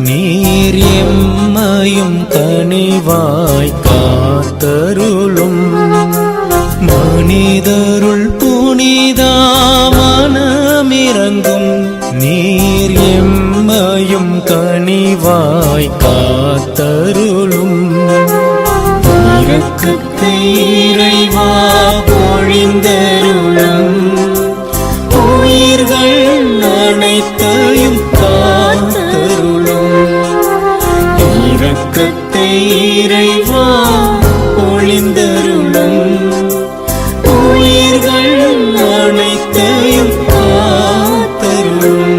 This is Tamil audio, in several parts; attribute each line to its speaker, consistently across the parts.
Speaker 1: நீர் எம்மையும் கனிவாய் காத்தருளும். மனிதருள் புனிதா மனமிரங்கும். நீர் எம்மையும் கனிவாய் காத்தருளும். இரக்கத்தை இறைவா பொழிந்தருளும். உயிர்கள் அனைத்தையும் காத்தருளும். இரக்கத்தை இறைவா பொழிந்தருளும். உயிர்கள் அனைத்தையும் காத்தருளும்.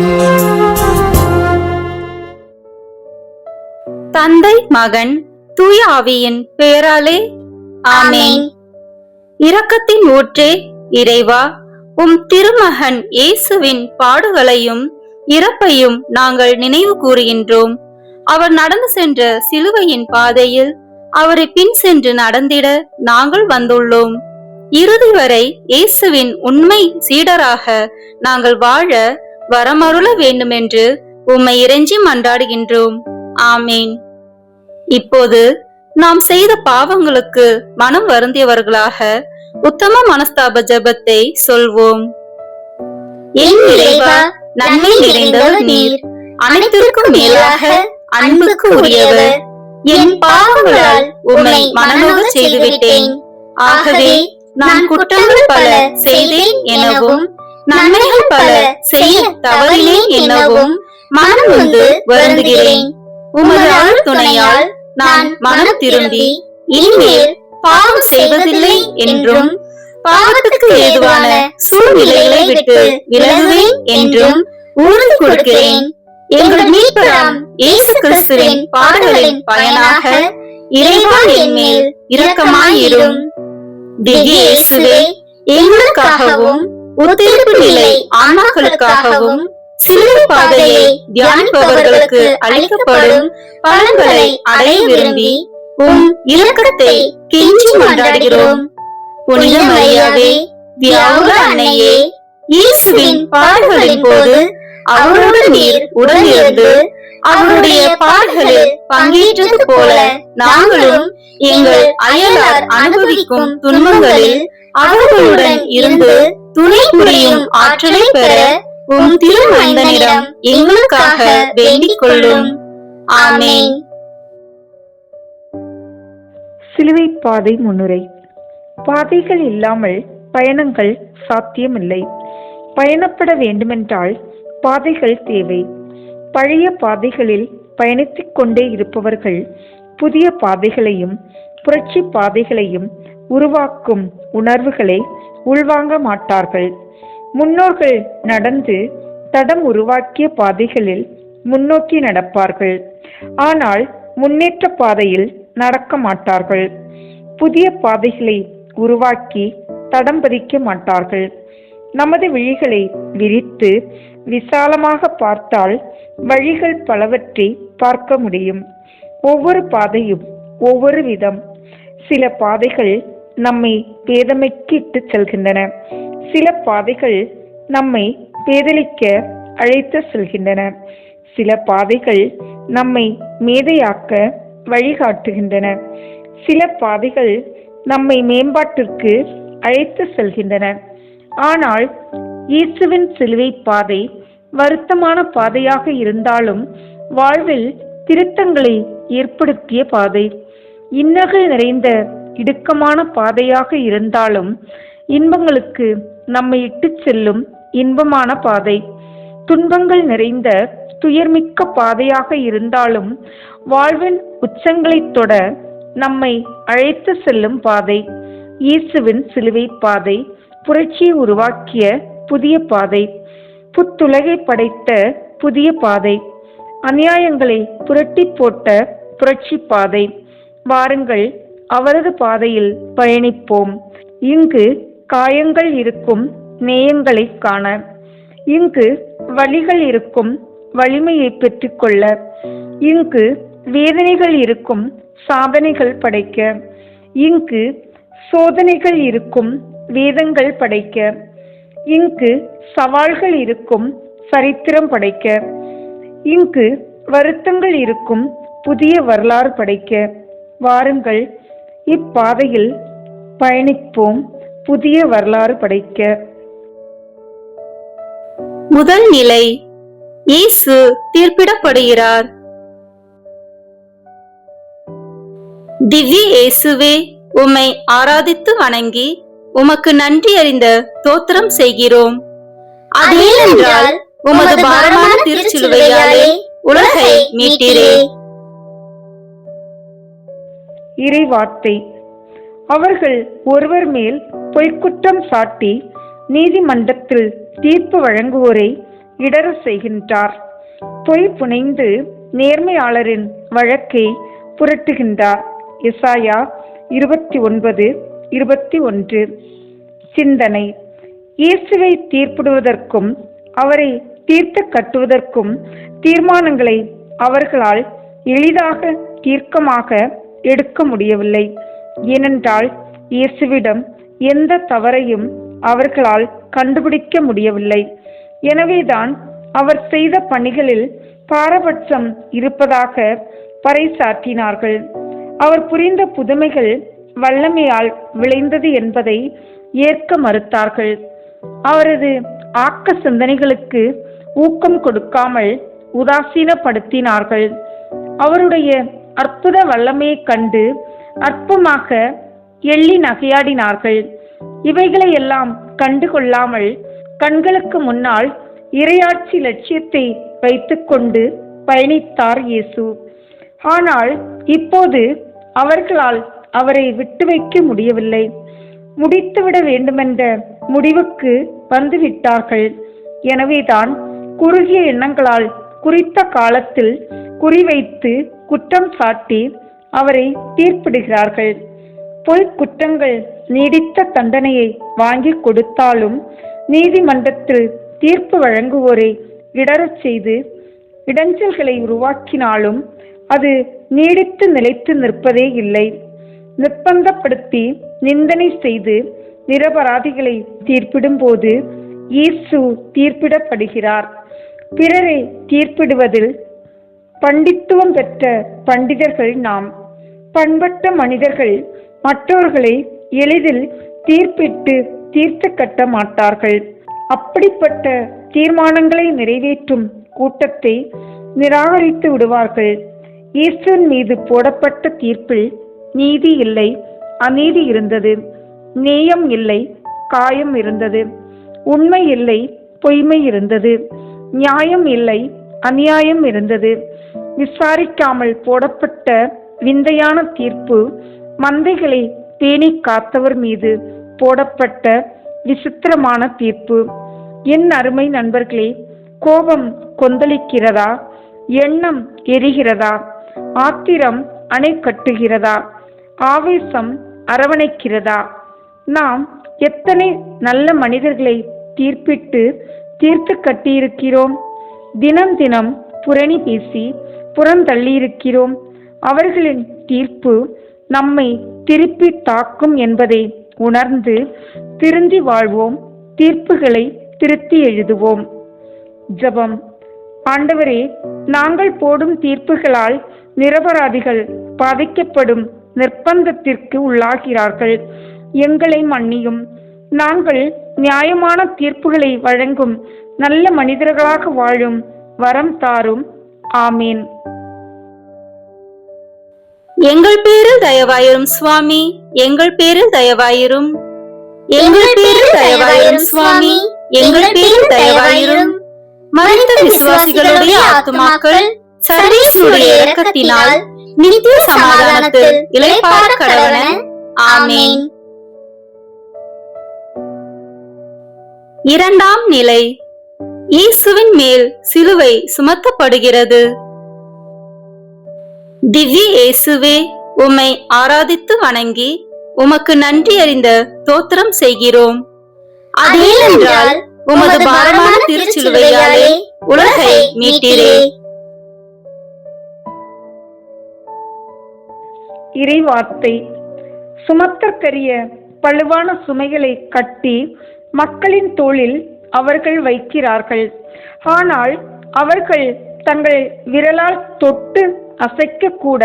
Speaker 2: தந்தை, மகன், தூய ஆவியின் பெயராலே ஆமென். இரக்கத்தின் ஊற்றே இறைவா, உம் திருமகன் இயேசுவின் பாடுகளையும் இறப்பையும் நாங்கள் நினைவு கூறுகின்றோம். அவர் நடந்து சென்ற சிலுவையின் பாதையில் அவரை பின் சென்று நடந்திட நாங்கள் வந்துள்ளோம். இறுதி வரை இயேசுவின் உண்மை சீடராக நாங்கள் வாழ வரமருள வேண்டுமென்று உம்மை இறைஞ்சி மன்றாடுகின்றோம். ஆமேன். இப்போது நாம் செய்த பாவங்களுக்கு மனம் வருந்தியவர்களாக உத்தம மனஸ்தாப ஜெபத்தை சொல்வோம். என் இறைவா, நன்மை நிறைந்தவர் நீர், அனைத்திற்கும் மேலாக அன்புக்கு உரியவர். என் பாவங்களால் உம்மை மனநோக செய்துவிட்டேன். ஆகவே நான் குற்றங்கள் பல செய்தேன் எனவும் நன்மைகள் பல செய்ய தவறினேன் எனவும் மனம் வந்து வருந்துகிறேன். உமது அருள் துணையால் நான் மனம் திரும்பி இனிமேல் பாவம் செய்வதில்லை என்றும் பாவத்துக்கு ஏதுவான சூழ்நிலைகளை விட்டு விலகுவேன் என்றும் உறுதி கொடுக்கிறேன். எங்கள் மீட்பராம் இயேசு கிறிஸ்துவின் பாடுகளின் பயனாக இறைவா என் மேல் இரக்கமாயிரும். திவ்ய இயேசுவே, எங்களுக்காகவும் உத்திருப்பு நிலை ஆன்மாக்களுக்காகவும் சிலுவை பாதையை தியானிப்பவர்களுக்கு அளிக்கப்படும் பலன்களை அடைய விரும்பி உம் இரக்கத்தை கெஞ்சி மன்றாடுகிறோம். புனித மரியாவே, வியாகுல அன்னையே, இயேசுவின் பாடுகளின் போது அவரோடு நீர் உடனிருந்து அவருடைய பாடுகளில் பங்கேற்றது போல நாங்களும் எங்கள் அயலார் அனுபவிக்கும் துன்பங்களில் அவர்களுடன் இருந்து துணை புரியும் ஆற்றலை பெற உம் திருமைந்தனிடம் எங்களுக்காக வேண்டிக் கொள்ளும். ஆமென்.
Speaker 3: சிலுவை பாதை முன்னுரை. பாதைகள் இல்லாமல் பயணங்கள் சாத்தியமில்லை. பயணப்பட வேண்டுமென்றால் பாதைகள் தேவை. பழைய பாதைகளில் பயணித்துக் கொண்டே இருப்பவர்கள் புதிய பாதைகளையும் புரட்சி பாதைகளையும் உருவாக்கும் உணர்வுகளை உள்வாங்க மாட்டார்கள். முன்னோர்கள் நடந்து தடம் உருவாக்கிய பாதைகளில் முன்னோக்கி நடப்பார்கள். ஆனால் முன்னேற்ற பாதையில் நடக்க மாட்டார்கள். புதிய பாதைகளை உருவாக்கி தடம் பதிக்க மாட்டார்கள். நமது விழிகளை விரித்து விசாலமாக பார்த்தால் வழிகள் பலவற்றை பார்க்க முடியும். ஒவ்வொரு பாதையும் ஒவ்வொரு விதம். சில பாதைகள் நம்மை பேதமைக்கு இட்டு செல்கின்றன. சில பாதைகள் நம்மை பேதலிக்க அழைத்து செல்கின்றன. சில பாதைகள் நம்மை மேதையாக்க வழிகாட்டுகின்றன. சில பாதைகள் நம்மை மேம்பாட்டிற்கு அழைத்து செல்கின்றன. ஆனால் இயேசுவின் சிலுவை பாதை வருத்தமான பாதையாக இருந்தாலும் வாழ்வில் திருத்தங்களை ஏற்படுத்திய பாதை. இன்னல்கள் நிறைந்த இடுக்கமான பாதையாக இருந்தாலும் இன்பங்களுக்கு நம்மை இட்டு செல்லும் இன்பமான பாதை. துன்பங்கள் நிறைந்த துயர்மிக்க பாதையாக இருந்தாலும் வாழ்வின் உச்சங்களை தொட நம்மை அழைத்து செல்லும் பாதை. இயேசுவின் சிலுவை பாதை புரட்சியை உருவாக்கிய புதிய பாதை. புத்துலகை படைத்த புதிய பாதை. அநியாயங்களை புரட்டி போட்ட புரட்சி பாதை. வாருங்கள், அவரது பாதையில் பயணிப்போம். இங்கு காயங்கள் இருக்கும் நேயங்களை காண, இங்கு வலிகள் இருக்கும் வலிமையை பெற்றுக்கொள்ள, இங்கு வேதனைகள் இருக்கும் சாதனைகள் படைக்க, இங்கு சோதனைகள் இருக்கும் வேதங்கள் படைக்க, இங்கு சவால்கள் இருக்கும் சரித்திரம் படைக்க, இங்கு வருத்தங்கள் இருக்கும் புதிய வரலாறு படைக்க. வாருங்கள், இப்பாதையில் பயணிப்போம், புதிய வரலாறு படைக்க.
Speaker 2: முதல் நிலை, இயேசு தீர்ப்பிடப்படுகிறார். திவ்ய இயேசுவே, உம்மை ஆராதித்து வணங்கி உமக்கு நன்றி அறிந்த தோத்திரம் செய்கிறோம். அதேனென்றால் உமது பாரமான திருச்சிலுவையாலே உலகை மீட்டீரே.
Speaker 3: இறைவார்த்தை. அவர்கள் ஒருவர் மேல் பொய்க்குற்றம் சாட்டி நீதிமன்றத்தில் தீர்ப்பு வழங்குவோரை இடர செய்கின்றார். பொய் புனைந்து நேர்மையாளரின் வழக்கை புரட்டுகின்றார். எசாயா 29:21. சிந்தனை. இயேசுவை தீர்ப்பிடுவதற்கும் அவரை தீர்த்து கட்டுவதற்கும் தீர்மானங்களை அவர்களால் எளிதாக தீர்க்கமாக எடுக்க முடியவில்லை. ஏனென்றால் இயேசுவிடம் எந்த தவறையும் அவர்களால் கண்டுபிடிக்க முடியவில்லை. எனவேதான் அவர் செய்த பணிகளில் பாரபட்சம் இருப்பதாக பறைசாற்றினார்கள். அவர் புரிந்த புதுமைகள் வல்லமையால் விளைந்தது என்பதை ஏற்க மறுத்தார்கள். அவரது ஆக்க சிந்தனைகளுக்கு ஊக்கம் கொடுக்காமல் உதாசீனப்படுத்தினார்கள். அவருடைய அற்புத வல்லமையை கண்டு அற்பமாக எள்ளி நகையாடினார்கள். இவைகளை எல்லாம் கண்டுகொள்ளாமல் கண்களுக்கு முன்னால் இறையாட்சி லட்சியத்தை வைத்துக்கொண்டு பயணித்தார் இயேசு. ஆனால் இப்போது அவர்களால் அவரை விட்டு வைக்க முடியவில்லை. முடித்துவிட வேண்டுமென்ற முடிவுக்கு வந்துவிட்டார்கள். எனவேதான் குறுகிய எண்ணங்களால் குறித்த காலத்தில் குறிவைத்து குற்றம் சாட்டி அவரை தீர்ப்பிடுகிறார்கள். பொய் குற்றங்கள் நீடித்த தண்டனையை வாங்கி கொடுத்தாலும் நீதிமன்றத்தில் தீர்ப்பு வழங்குவோரை இடரச் செய்து இடைஞ்சல்களை உருவாக்கினாலும் அது நீடித்து நிலைத்து நிற்பதே இல்லை. நிர்பந்தப்படுத்தி நிந்தனை செய்து நிரபராதிகளை தீர்ப்பிடும் போது இயேசு தீர்ப்பிடப்படுகிறார். பிறரை தீர்ப்பிடுவதில் பண்டித்துவம் பெற்ற பண்டிதர்கள் நாம். பண்பட்ட மனிதர்கள் மற்றவர்களை எளிதில் தீர்ப்பிட்டு தீர்த்து கட்ட மாட்டார்கள். அப்படிப்பட்ட தீர்மானங்களை நிறைவேற்றும் கூட்டத்தை நிராகரித்து விடுவார்கள். இயேசுவின் மீது போடப்பட்ட தீர்ப்பில் நீதி இல்லை, அநீதி இருந்தது. நேயம் இல்லை, காயம் இருந்தது. உண்மை இல்லை, பொய்மை இருந்தது. நியாயம் இல்லை, அநியாயம் இருந்தது. விசாரிக்காமல் போடப்பட்ட விந்தையான தீர்ப்பு மந்தைகளை பேணி காத்தவர் மீது போடப்பட்ட விசித்திரமான தீர்ப்பு. என் அருமை நண்பர்களே, கோபம் கொந்தளிக்கிறதா? எண்ணம் எரிகிறதா? ஆத்திரம் அணை கட்டுகிறதா? ஆவேசம் அரவணைக்கிறதா? நாம் எத்தனை நல்ல மனிதர்களை தீர்ப்பிட்டு தீர்த்து கட்டியிருக்கிறோம். தினம் தினம் புரணி பேசி புறந்தள்ளியிருக்கிறோம். அவர்களின் தீர்ப்பு நம்மை திருப்பி தாக்கும் என்பதை உணர்ந்து திருந்தி வாழ்வோம். தீர்ப்புகளை திருத்தி எழுதுவோம். ஜெபம். ஆண்டவரே, நாங்கள் போடும் தீர்ப்புகளால் நிரபராதிகள் பாதிக்கப்படும் நிர்பந்தத்திற்கு உள்ளாகிறார்கள். எங்களை மன்னியும். நாங்கள் நியாயமான தீர்ப்புகளை வழங்கும் நல்ல மனிதர்களாக வாழும் வரம் தாரும். ஆமீன்.
Speaker 2: எங்கள் பேரில் தயவாயிரும் சுவாமி, எங்கள் பேரில் தயவாயிரும். எங்கள் பேரில் தயவாயிரும் சுவாமி, எங்கள் பேரில் தயவாயிரும். மரித்த விசுவாசிகளுடைய ஆத்துமாக்கள் சர்வேஸ்வருடைய இரக்கத்தினால் நித்திய சமாதானத்தில் இளைப்பாற கடவன. ஆமீன். இரண்டாம் நிலை, இயேசுவின் மேல் சிலுவை சுமத்தப்படுகிறது. திவ்ய இயேசுவே, உம்மை ஆராதித்து வணங்கி உமக்கு நன்றி அறிந்த தோத்திரம் செய்கிறோம். அதேனென்றால் உமது பாரமான திருச்சிலுவையாலே உலகை மீட்டீரே.
Speaker 3: இறைவார்த்தை. சுமத்தற்கரிய பழுவான சுமைகளை கட்டி மக்களின் தோளில் அவர்கள் வைக்கிறார்கள். ஆனால் அவர்கள் தங்கள் விரலால் தொட்டு அசைக்க கூட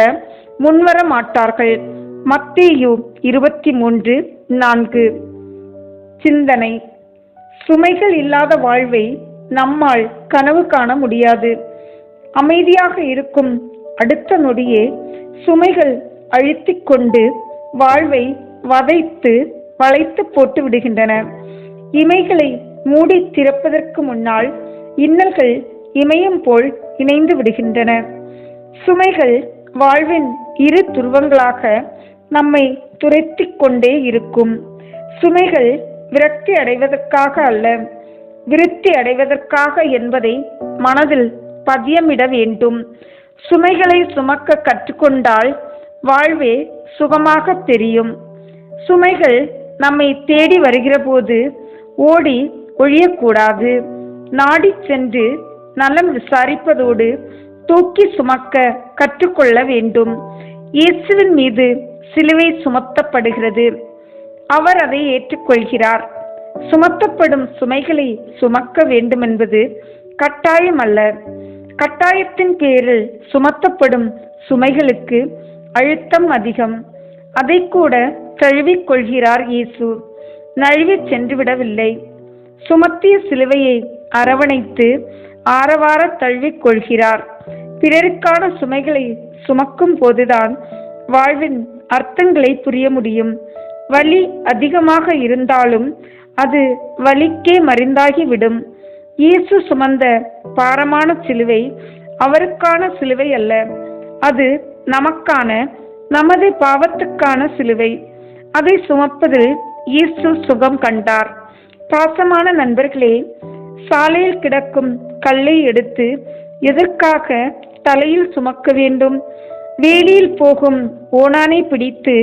Speaker 3: முன்வர மாட்டார்கள். மத்தேயு 23:4. சிந்தனை: சுமைகள் இல்லாத வாழ்வை நம்மால் கனவு காண முடியாது. அமைதியாக இருக்கும் அடுத்த நொடியே சுமைகள் அழுத்திக் கொண்டு வாழ்வை வதைத்து வளைத்து போட்டு விடுகின்றன. இமைகளை மூடி திறப்பதற்கு முன்னால் இன்னல்கள் இமயம் போல் இணைந்து விடுகின்றன. சுமைகள் வாழ்வின் இரு துருவங்களாக நம்மை துரைத்திக் கொண்டே இருக்கும். சுமைகள் விரக்தி அடைவதற்காக அல்ல, விருத்தி அடைவதற்காக என்பதை மனதில் பதியமிட வேண்டும். சுமைகளை சுமக்க கற்றுக்கொண்டால் வாழ்வே சுகமாக தெரியும். சுமைகள் நம்மை தேடி வருகிற போது ஓடி ஒழியக்கூடாது. நாடி சென்று நலம் விசாரிப்பதோடு தூக்கி சுமக்க கற்றுக்கொள்ள வேண்டும். இயேசுவின் மீது சிலுவை சுமத்தப்படுகிறது. அவர் அதை ஏற்றுக்கொள்கிறார். சுமத்தப்படும் சுமைகளை சுமக்க வேண்டும் என்பது கட்டாயம் அல்ல. கட்டாயத்தின் பேரில் சுமத்தப்படும் சுமைகளுக்கு அழுத்தம் அதிகம். அதை கூட தழுவிக் கொள்கிறார் இயேசு. நழுவி சென்று விடவில்லை. சுமத்திய சிலுவையை அரவணைத்து ஆரவார தழுவிக் கொள்கிறார். பிறருக்கான சுமைகளை சுமக்கும் போதுதான் வாழ்வின் அர்த்தங்களை புரிய முடியும். வலி அதிகமாக இருந்தாலும் அது வலிக்கே மருந்தாகிவிடும். இயேசு சுமந்த பாரமான சிலுவை அவருக்கான சிலுவை அல்ல, அது நமக்கான, நமது பாவத்துக்கான சிலுவை. அதை சுமப்பதில் இயேசு சுகம் கண்டார். பாசமான நண்பர்களே, சாலையில் கிடக்கும் கல்லை எடுத்து எதற்காக தலையில் சுமக்க வேண்டும்? வேலியில் போகும் ஓணானை பிடித்து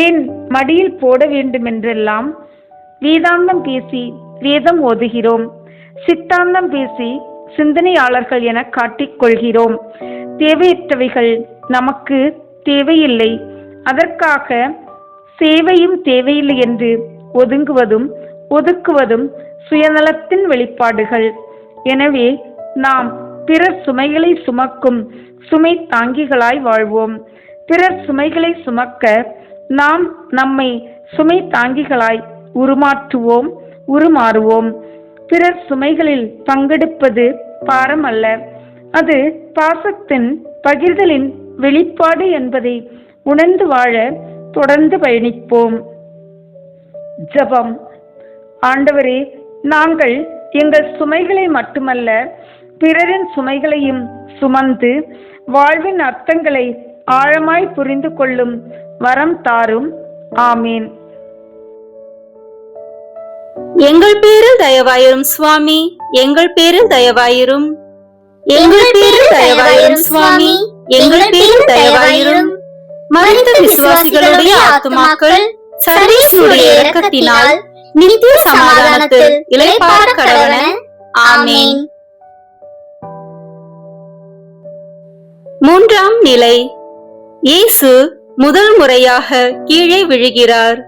Speaker 3: ஏன் மடியில் போட வேண்டுமென்றெல்லாம் வேதாந்தம் பேசி வேதம் ஓதுகிறோம். சித்தாந்தம் பேசி சிந்தனையாளர்கள் என காட்டிக்கொள்கிறோம். தேவையற்றவைகள் நமக்கு தேவையில்லை, அதற்காக சேவையும் தேவையில்லை என்று ஒதுக்குவதும் சுயநலத்தின் வெளிப்பாடுகள். எனவே நாம் பிறர் சுமைகளை சுமக்கும் சுமை தாங்கிகளாய் வாழ்வோம். பிறர் சுமைகளை சுமக்க நாம் நம்மை சுமை தாங்கிகளாய் உருமாறுவோம். பிறர் சுமைகளில் பங்கெடுப்பது பாரம் அல்ல, அது பாசத்தின் பகிர்தலின் வெளிப்பாடு என்பதை உணர்ந்து வாழ தொடர்ந்து பயணிப்போம். ஜெபம். ஆண்டவரே, நாங்கள் எங்கள் சுமைகளை மட்டுமல்ல பிறரின் சுமைகளையும் சுமந்து வாழ்வின் அர்த்தங்களை ஆழமாய் புரிந்து கொள்ளும் வரம் தாரும். ஆமீன்.
Speaker 2: எங்கள் பேரில் தயவாயிரும் சுவாமி, எங்கள் பேரில் தயவாயிரும். எங்கள் பேரில் தயவாயிரும் சுவாமி, எங்கள் பேரில் தயவாயிரும். மரித்த விசுவாசிகளுடைய ஆத்துமாக்கள் சர்வேஸ்வருடைய இரக்கத்தினால் நித்திய சமாதானத்தில் இளைப்பாற கடவன. ஆமீன். மூன்றாம் நிலை. இயேசு முதல் முறையாக கீழே விழுகிறார்.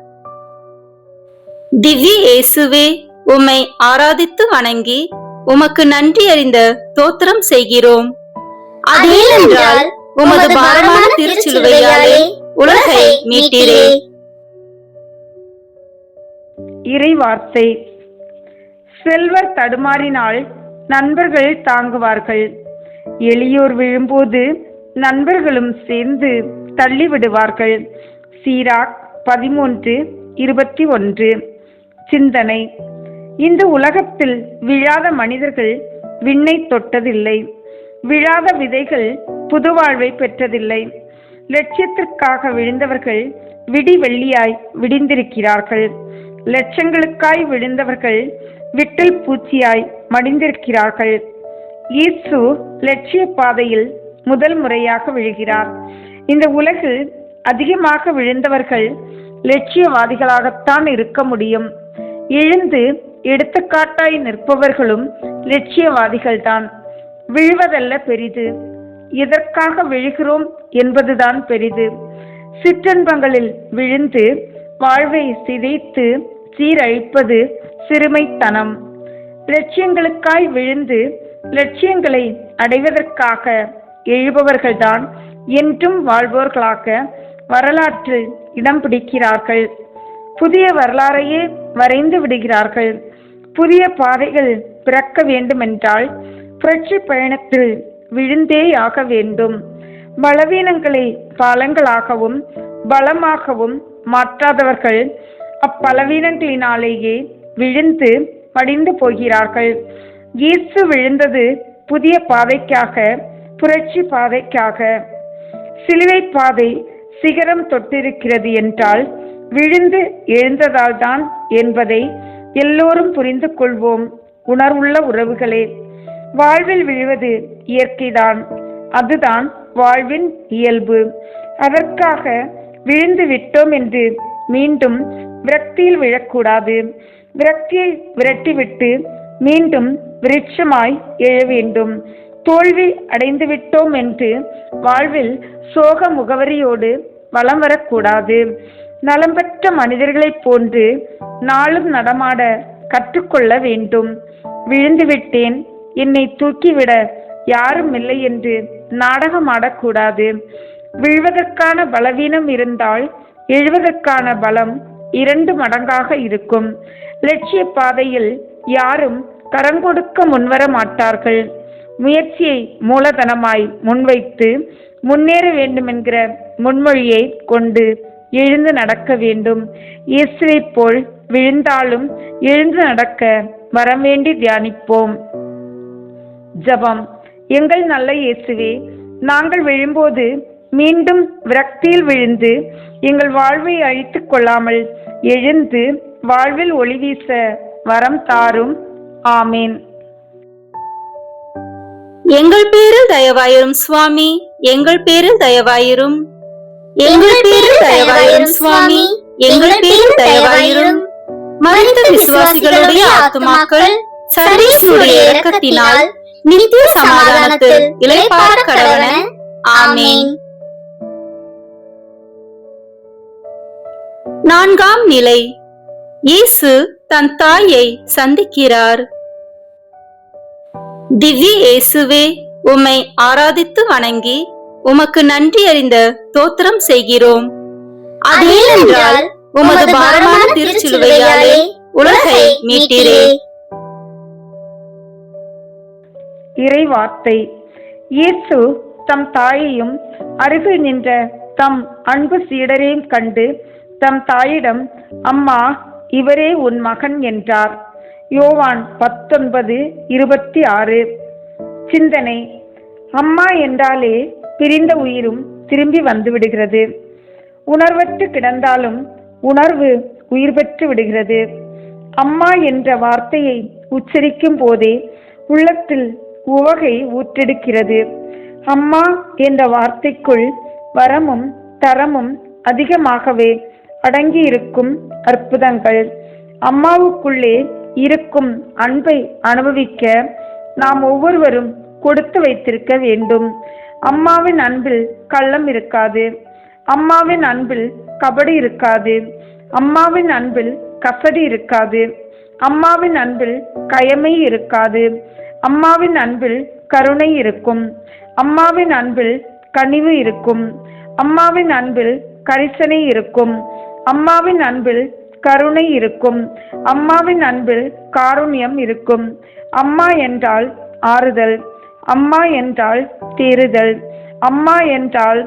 Speaker 2: திவ்ய இயேசுவே, உம்மை ஆராதித்து வணங்கி உமக்கு நன்றி அறிந்த தோத்திரம் செய்கிறோம். அதேனென்றால் உமது பாரமான திருச்சிலுவையாலே உலகை மீட்டீரே.
Speaker 3: இறைவார்த்தை. செல்வர் தடுமாறினால் நண்பர்கள் தாங்குவார்கள். எளியோர் விழும்போது நண்பர்களும் சேர்ந்து தள்ளிவிடுவார்கள். சீராக் 13:21. சிந்தனை. இந்த உலகத்தில் விழாத மனிதர்கள் விண்ணை தொட்டதில்லை. விழாத விதைகள் புது வாழ்வை பெற்றதில்லை. லட்சியத்திற்காக விழுந்தவர்கள் விடி வெள்ளியாய் விடிந்திருக்கிறார்கள். லட்சங்களுக்காய் விழுந்தவர்கள் விட்டல் பூச்சியாய் மடிந்திருக்கிறார்கள். இயேசு லட்சிய பாதையில் முதல் முறையாக விழுகிறார். இந்த உலகில் அதிகமாக விழுந்தவர்கள் லட்சியவாதிகளாகத்தான் இருக்க முடியும். எழுந்து எடுத்துக்காட்டாய் நிற்பவர்களும் லட்சியவாதிகள்தான். விழுவதல்ல பெரிது, எதற்காக விழுகிறோம் என்பதுதான் பெரிது. சிற்றின்பங்களில் விழுந்து வாழ்வை சிதைத்து சீரழிப்பது சிறுமைத்தனம். லட்சியங்களுக்காய் விழுந்து லட்சியங்களை அடைவதற்காக எழுபவர்கள்தான் என்றும் வாழ்வோர்களாக வரலாற்றில் இடம் பிடிக்கிறார்கள். புதிய வரலாறையே வரைந்து விடுகிறார்கள். புதிய பாதைகள் பிறக்க வேண்டுமென்றால் புரட்சி பயணத்தில் விழுந்தேயாக வேண்டும். பலவீனங்களை பாலங்களாகவும் பலமாகவும் மாற்றாதவர்கள் அப்பலவீனங்களினாலேயே விழுந்து மடிந்து போகிறார்கள். இயேசு விழுந்தது புதிய பாதைக்காக, புரட்சி பாதைக்காக. சிலுவை பாதை சிகரம் தொட்டிருக்கிறது என்றால் விழுந்து எழுந்ததால் தான் என்பதை எல்லோரும் புரிந்து கொள்வோம். உணர்வுள்ள உறவுகளே, வாழ்வில் விழுவது இயற்கைதான். அதுதான் வாழ்வின் இயல்பு. அதற்காக விழுந்து விட்டோம் என்று மீண்டும் விரக்தியில் விழக்கூடாது. விரக்தியை விரட்டிவிட்டு மீண்டும் விருட்சமாய் எழ வேண்டும். தோல்வி அடைந்து விட்டோம் என்று வாழ்வில் சோக முகவரியோடு வலம் வரக்கூடாது. நலம் பெற்ற மனிதர்களைப் போன்று நாளும் நடமாட கற்றுக்கொள்ள வேண்டும். விழுந்து விட்டேன், என்னை தூக்கிவிட யாரும் இல்லை என்று நாடகமாடக்கூடாது. விழுவதற்கான பலவீனம் இருந்தால் எழுவதற்கான பலம் 2 மடங்காக இருக்கும். லட்சிய பாதையில் யாரும் கரங்கொடுக்க முன்வர மாட்டார்கள். முயற்சியை மூலதனமாய் முன்வைத்து முன்னேற வேண்டுமென்கிற முன்மொழியை கொண்டு எழுந்து நடக்க வேண்டும். இயேசுவை போல் விழுந்தாலும் எழுந்து நடக்க வரம் வேண்டி தியானிப்போம். ஜெபம். எங்கள் நல்ல இயேசுவே, நாங்கள் விழும்போது மீண்டும் விரக்தியில் விழுந்து எங்கள் வாழ்வை அழித்துக் கொள்ளாமல் எழுந்து வாழ்வில் ஒளி வீச வரம் தாரும். ஆமேன்.
Speaker 2: எங்கள் பேரில் தயவாயிரும் சுவாமி, எங்கள் பேரில் தயவாயிரும். எங்கள் பேரில் தயவாயிரும் சுவாமி, எங்கள் பேரில் தயவாயிரும். மரித்த விசுவாசிகளுடைய ஆத்துமாக்கள் சர்வேசுடைய இரக்கத்தினால் நித்திய சமாதானத்தில் இளைப்பாற கடவன. ஆமேன். 4ஆம் நிலை. இயேசு தன் தாயை சந்திக்கிறார். திவ்ய இயேசுவே, உம்மை ஆராதித்து வணங்கி உமக்கு நன்றி அறிந்த தோத்திரம் செய்கிறோம். அதேனென்றால் உமது பாரமான திருச்சிலுவையாலே உலகை மீட்டீரே.
Speaker 3: இறை வார்த்தை. இயேசு தம் தாயையும் அருகில் நின்ற தம் அன்பு சீடரையும் கண்டு தம் தாயிடம், அம்மா, இவரே உன் மகன் என்றார். யோவான் 19:26. சிந்தனை. அம்மா என்றாலே பிரிந்த உயிரும் திரும்பி வந்து விடுகிறது. உணர்வற்று கிடந்தாலும் உணர்வு உயிர் பெற்று விடுகிறது. அம்மா என்ற வார்த்தையை உச்சரிக்கும் போதே உள்ளத்தில் உவகை ஊற்றெடுக்கிறது. அம்மா என்ற வார்த்தைக்குள் வரமும் தரமும் அதிகமாகவே அடங்கி இருக்கும் அற்புதங்கள். அம்மாவுக்குள்ளே இருக்கும் அன்பை அனுபவிக்க நாம் ஒவ்வொருவரும் கொடுத்து வைத்திருக்க வேண்டும். அம்மாவின் அன்பில் கள்ளம் இருக்காது. அம்மாவின் அன்பில் கபடி இருக்காது. அம்மாவின் அன்பில் கசடி இருக்காது. அம்மாவின் அன்பில் கயமை இருக்காது. அம்மாவின் அன்பில் கருணை இருக்கும். அம்மாவின் அன்பில் கனிவு இருக்கும். அம்மாவின் அன்பில் கரிசனை இருக்கும். அம்மாவின் அன்பில் கருணை இருக்கும். அம்மாவின் அன்பில் காருண்யம் இருக்கும். அம்மா என்றால் ஆறுதல். அம்மா என்றால் தேறுதல். அம்மா என்றால்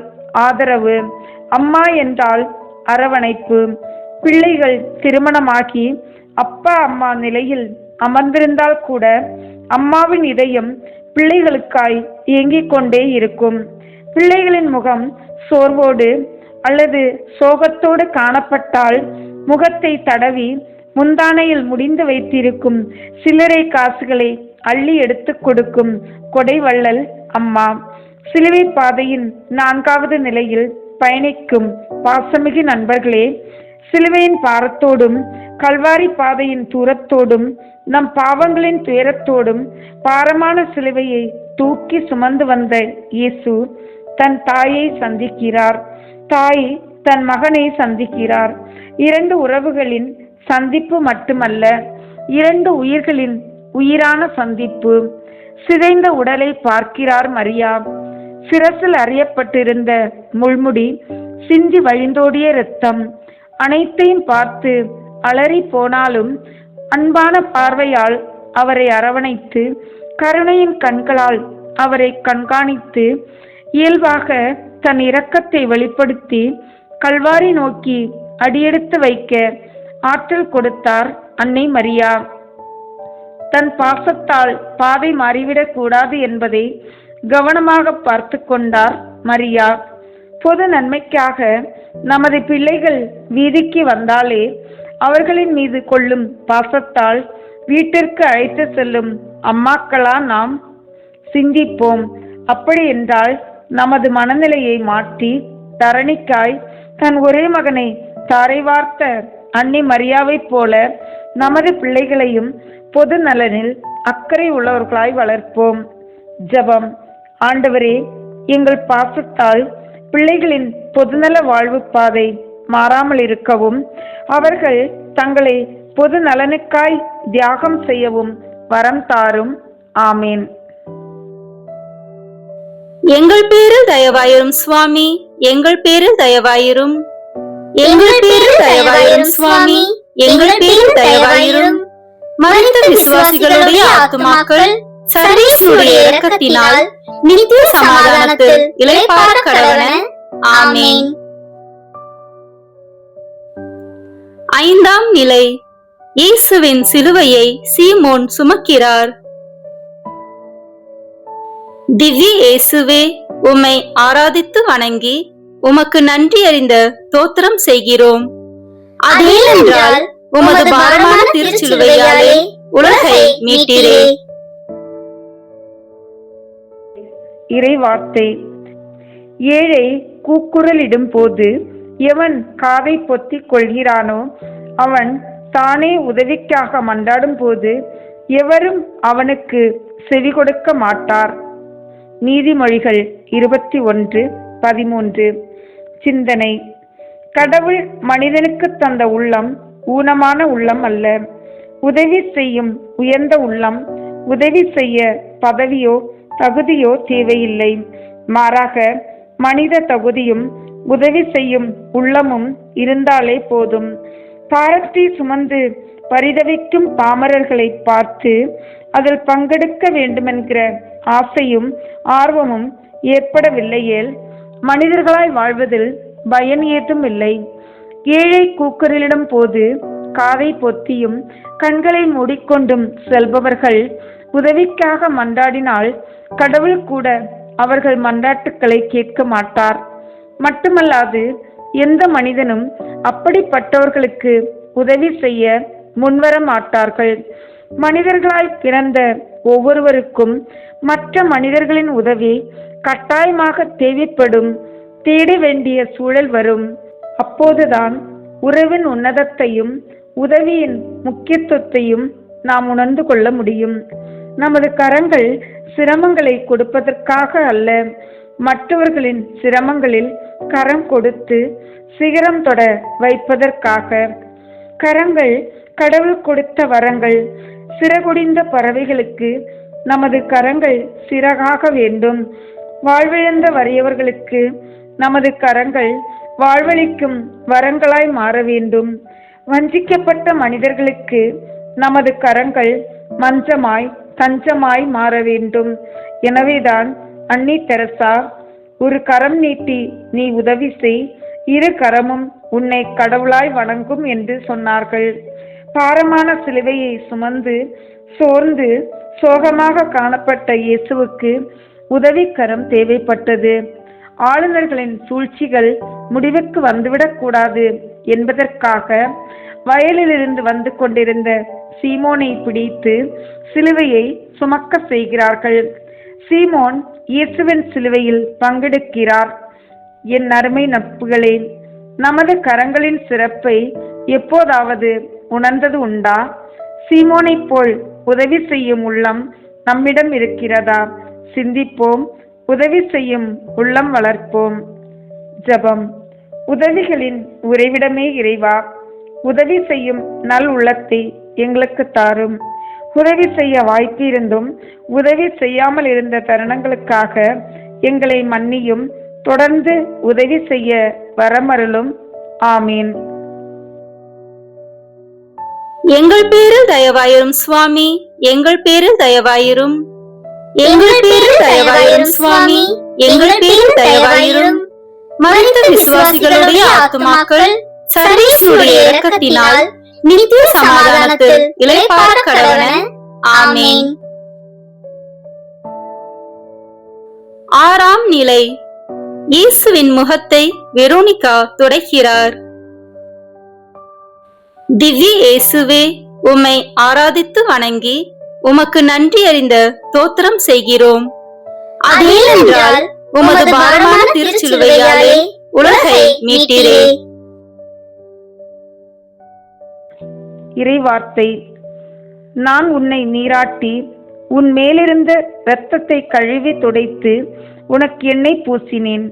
Speaker 3: ஆதரவு. அம்மா என்றால் அரவணைப்பு. பிள்ளைகள் திருமணமாகி அப்பா அம்மா நிலையில் அமர்ந்திருந்தால் கூட அம்மாவின் இதயம் பிள்ளைகளுக்காய் இயங்கிக் கொண்டே இருக்கும். பிள்ளைகளின் முகம் சோர்வோடு அல்லது சோகத்தோடு காணப்பட்டால் முகத்தை தடவி முந்தானையில் முடிந்து வைத்திருக்கும் சில்லறை காசுகளை அள்ளி எடுத்து கொடுக்கும் கொடைவள்ளல் அம்மா. சிலுவை பாதையின் 4வது நிலையில் பயணிக்கும் பாசமிகு நண்பர்களே, சிலுவையின் பாரத்தோடும் கல்வாரி பாதையின் தூரத்தோடும் நம் பாவங்களின் துயரத்தோடும் பாரமான சிலுவையை தூக்கி சுமந்து வந்த இயேசு தன் தாயை சந்திக்கிறார். தாய் தன் மகனை சந்திக்கிறார். 2 உறவுகளின் சந்திப்பு மட்டுமல்ல, 2 உயிர்களின் உயிரான சந்திப்பு. சிதைந்த உடலை பார்க்கிறார் மரியா. சிரசில் அறியப்பட்டிருந்த முள்முடி, சிந்தி வழிந்தோடிய இரத்தம், அனைத்தையும் பார்த்து அலறி போனாலும் அன்பான பார்வையால் அவரை அரவணைத்து, கருணையின் கண்களால் அவரை கண்காணித்து, இயல்பாக தன் இரக்கத்தை வெளிப்படுத்தி கல்வாரி நோக்கி அடியெடுத்து வைக்க ஆற்றல் கொடுத்தார் அன்னை மரியா. தன் பாசத்தால் பாதை மாறிவிடக் கூடாது என்பதை கவனமாக பார்த்து கொண்டார் மரியா. பொது நன்மைக்காக நமது பிள்ளைகள் வீதிக்கு வந்தாலே அவர்களின் மீது கொள்ளும் பாசத்தால் வீட்டிற்கு அழைத்து செல்லும் அம்மாக்களா நாம்? சிந்திப்போம். அப்படி என்றால் நமது மனநிலையை மாற்றி தரணிக்காய் தன் ஒரே மகனை தாரை வார்த்த அன்னை மரியாவைப் போல நமது பிள்ளைகளையும் பொது நலனில் அக்கறை உள்ளவர்களாய் வளர்ப்போம். ஜெபம். ஆண்டவரே, எங்கள் பாசத்தால் பிள்ளைகளின் பொதுநல வாழ்வு பாதை மாறாமல் இருக்கவும், அவர்கள் தங்களை பொது நலனுக்காய் தியாகம் செய்யவும் வரம் தாரும். ஆமேன்.
Speaker 2: எங்கள் பேரில் தயவாயிரும் சுவாமி, எங்கள் பேரில் தயவாயிரும். எங்கள் பேரில் தயவாயிரும் சுவாமி, எங்கள் பேரில் தயவாயிரும். மரித்த விசுவாசிகளுடைய ஆத்துமாக்கள் சர்வேசுடைய இரக்கத்தினால் நித்திய சமாதானத்தில் இளைப்பாற கடவன. ஆமேன். ஐந்தாம் நிலை. இயேசுவின் சிலுவையை சீமோன் சுமக்கிறார். திவ்ய இயேசுவே, உம்மை ஆராதித்து வணங்கி உமக்கு நன்றி அறிந்த தோத்திரம் செய்கிறோம். அதேனென்றால் உமது பாரமான திருச்சிலுவையாலே உலகை மீட்டீரே.
Speaker 3: இறை வார்த்தை. ஏழை கூக்குரலிடும் போது எவன் காதை பொத்திக் கொள்கிறானோ அவன் தானே உதவிக்காக மன்றாடும் போது எவரும் அவனுக்கு செவி கொடுக்க மாட்டார். நீதிமொழிகள் 21:13. சிந்தனை. கடவுள் மனிதனுக்கு தந்த உள்ளம் ஊனமான உள்ளம் அல்ல. உதவி செய்யும் உயர்ந்த உள்ளம். உதவி செய்ய பதவியோ தகுதியோ தேவையில்லை. மாறாக மனித தகுதியும் உதவி செய்யும் உள்ளமும் இருந்தாலே போதும். பாரத்தை சுமந்து பரிதவிக்கும் பாமரர்களை பார்த்து அதில் பங்கெடுக்க வேண்டுமென்கிற ஆசையும் ஆர்வமும் ஏற்படவில்லையேல் மனிதர்களாய் வாழ்வதில் பயன் ஏதும் இல்லை. ஏழை கூக்குரலிடும் போது காதை பொத்தியும் கண்களை மூடிக்கொண்டும் செல்பவர்கள் உதவிக்காக மன்றாடினால் கடவுள் கூட அவர்கள் மன்றாட்டுக்களை கேட்க மாட்டார். மட்டுமல்லாது எந்த மனிதனும் அப்படிப்பட்டவர்களுக்கு உதவி செய்ய முன்வர மாட்டார்கள். மனிதர்களாய் பிறந்த ஒவ்வொருவருக்கும் மற்ற மனிதர்களின் உதவி கட்டாயமாக தேவைப்படும். தேட வேண்டிய சூழல் வரும். அப்போதுதான் உறவின் உன்னதத்தையும் உதவியின் முக்கியத்துவத்தையும் நாம் உணர்ந்து கொள்ள முடியும். நமது கரங்கள் சிரமங்களை கொடுப்பதற்காக அல்ல, மற்றவர்களின் சிரமங்களில் கரம் கொடுத்து சிகரம் தொட வைப்பதற்காக. கரங்கள் கடவுள் கொடுத்த வரங்கள். சிறகுடிந்த பறவைகளுக்கு நமது கரங்கள் சிறகாக வேண்டும். வாழ்விழந்த வறியவர்களுக்கு நமது கரங்கள் வாழ்வளிக்கும் வரங்களாய் மாற வேண்டும். வஞ்சிக்கப்பட்ட மனிதர்களுக்கு நமது கரங்கள் மஞ்சமாய் தஞ்சமாய் மாற வேண்டும். எனவேதான் அன்னை தெரசா, ஒரு கரம் நீட்டி நீ உதவி செய், இரு கரமும் உன்னை கடவுளாய் வணங்கும் என்று சொன்னார்கள். பாரமான சிலுவையை சுமந்து சோர்ந்து சோகமாக காணப்பட்ட இயேசுவுக்கு உதவிக்கரம் தேவைப்பட்டது. ஆளுநர்களின் சூழ்ச்சிகள் முடிவுக்கு வந்துவிடக் கூடாது என்பதற்காக வயலிலிருந்து வந்து கொண்டிருந்த சீமோனை பிடித்து சிலுவையை சுமக்க செய்கிறார்கள். சீமோன் இயேசுவின் சிலுவையில் பங்கெடுக்கிறார். என் அருமை நட்புகளே, நமது கரங்களின் சிறப்பை எப்போதாவது உணர்ந்தது உண்டா? சீமோனை போல் உதவி செய்யும் உள்ளம் நம்மிடம் இருக்கிறதா? சிந்திப்போம், உதவி செய்யும் உள்ளம் வளர்ப்போம். ஜெபம். உதவிகளின் உறைவிடமே இறைவா, உதவி செய்யும் நல் உள்ளத்தை எங்களுக்கு தாரும். உதவி செய்ய வாய்ப்பிருந்தும் உதவி செய்யாமல் இருந்த தருணங்களுக்காக எங்களை மன்னியும். தொடர்ந்து உதவி செய்ய வரமருளும். ஆமீன்.
Speaker 2: எங்கள் பேரில் தயவாயிரும் சுவாமி, எங்கள் பேரில் தயவாயிரும். எங்கள் பேரில் தயவாயிரும் சுவாமி, எங்கள் பேரில் தயவாயிரும். மரித்த விசுவாசிகளுடைய ஆத்துமாக்கள் சர்வேசுடைய இரக்கத்தினால் நித்திய சமாதானத்தில் இளைப்பாற கடவன. ஆமீன். ஆறாம் நிலை. இயேசுவின் முகத்தை வெரோனிகா துடைக்கிறார். திவ்ய இயேசுவே, உம்மை ஆராதித்து வணங்கி உமக்கு நன்றி அறிந்த தோத்திரம் செய்கிறோம். அதேனென்றால் உமது பாரமான திருச்சிலுவையாலே உலகை மீட்டீரே.
Speaker 3: இறைவார்த்தை. நான் உன்னை நீராட்டி உன் மேலிருந்த இரத்தத்தை கழுவி துடைத்து உனக்கு எண்ணெய் பூசினேன்.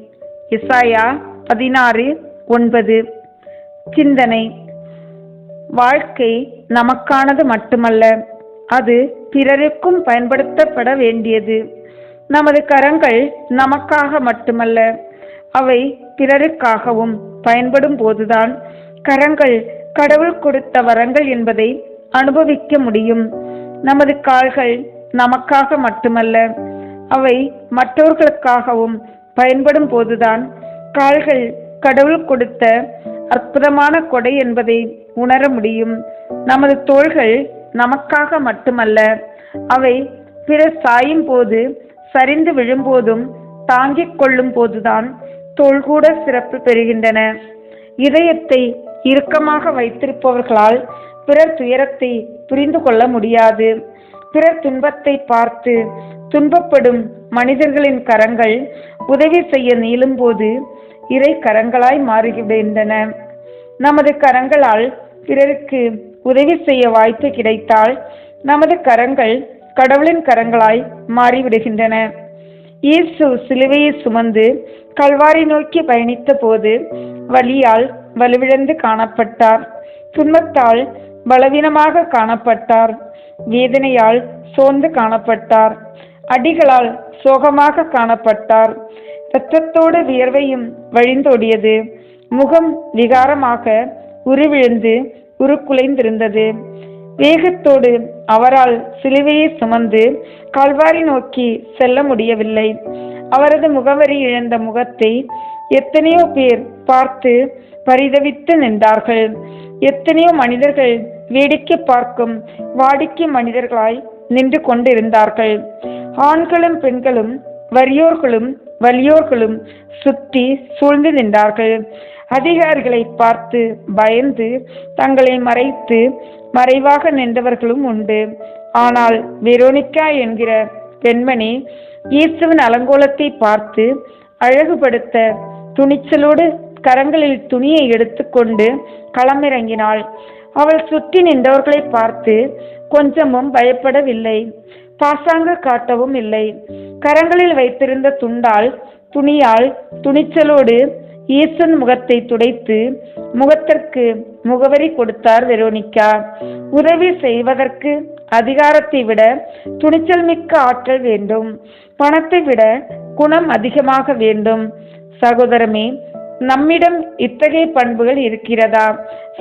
Speaker 3: எசாயா 16:9. சிந்தனை. வாழ்க்கை நமக்கானது மட்டுமல்ல, அது பிறருக்கும் பயன்படுத்தப்பட வேண்டியது. நமது கரங்கள் நமக்காக மட்டுமல்ல, அவை பிறருக்காகவும் பயன்படும் போதுதான் கரங்கள் கடவுள் கொடுத்த வரங்கள் என்பதை அனுபவிக்க முடியும். நமது கால்கள் நமக்காக மட்டுமல்ல, அவை மற்றவர்களுக்காகவும் பயன்படும் போதுதான் கால்கள் கடவுள் கொடுத்த அற்புதமான கொடை என்பதை உணர முடியும். நமது தோள்கள் நமக்காக மட்டுமல்ல, அவை பிறர் சாயும் போது, சரிந்து விழும்போதும் தாங்கிக் கொள்ளும் போதுதான் தோள் கூட சிறப்பு பெறுகின்றன. இதயத்தை இறுக்கமாக வைத்திருப்பவர்களால் பிறர் துயரத்தை புரிந்து கொள்ள முடியாது. பிறர் துன்பத்தை பார்த்து துன்பப்படும் மனிதர்களின் கரங்கள் உதவி செய்ய நீளும் போது இறை கரங்களாய் மாறிவிடுகின்றன. நமது கரங்களால் பிறருக்கு உதவி செய்ய வாய்ப்பு கிடைத்தால் நமது கரங்கள் கடவுளின் கரங்களாய் மாறிவிடுகின்றன. இயேசு சிலுவையை சுமந்து கல்வாரி நோக்கி பயணித்த போது வலியால் வலுவிழந்து காணப்பட்டார். துன்பத்தால் பலவீனமாக காணப்பட்டார். வேதனையால் சோர்ந்து காணப்பட்டார். அடிகளால் சோகமாக காணப்பட்டார். இரத்தத்தோடு வியர்வையும் வழிந்தோடியது. முகம் விகாரமாக உருவிழுந்து உருக்குலைந்திருந்தது. வேகத்தோடு அவரால் சிலுவையை சுமந்து கல்வாரி நோக்கி செல்ல முடியவில்லை. அவரது முகவரி இழந்த முகத்தை எத்தனையோ பேர் பார்த்து பரிதவித்து நின்றார்கள். எத்தனையோ மனிதர்கள் வேடிக்கை பார்க்கும் வாடிக்கை மனிதர்களாய் நின்று கொண்டிருந்தார்கள். ஆண்களும் பெண்களும் வறியோர்களும் வலியோர்களும் சுற்றி சூழ்ந்து நின்றார்கள். அதிகாரிகளை பார்த்து பயந்து தங்களை மறைத்து மறைவாக நின்றவர்களும் உண்டு. ஆனால் வெரோனிகா என்கிற பெண்மணி இயேசுவின் அலங்கோலத்தை பார்த்து அழகுபடுத்த துணிச்சலோடு கரங்களில் துணியை எடுத்துக்கொண்டு களமிறங்கினாள். அவள் சுற்றி நின்றவர்களை பார்த்து கொஞ்சமும் பயப்படவில்லை, பாசாங்கு காட்டவும் இல்லை. கரங்களில் வைத்திருந்த துணியால் துணிச்சலோடு இயேசுவின் முகத்தை துடைத்து முகத்திற்கு முகவரி கொடுத்தார் வெரோனிகா. உதவி செய்வதற்கு அதிகாரத்தை விட துணிச்சல் மிக்க ஆற்றல் வேண்டும். பணத்தை விட குணம் அதிகமாக வேண்டும். சகோதரமே, நம்மிடம் இத்தகைய பண்புகள் இருக்கிறதா?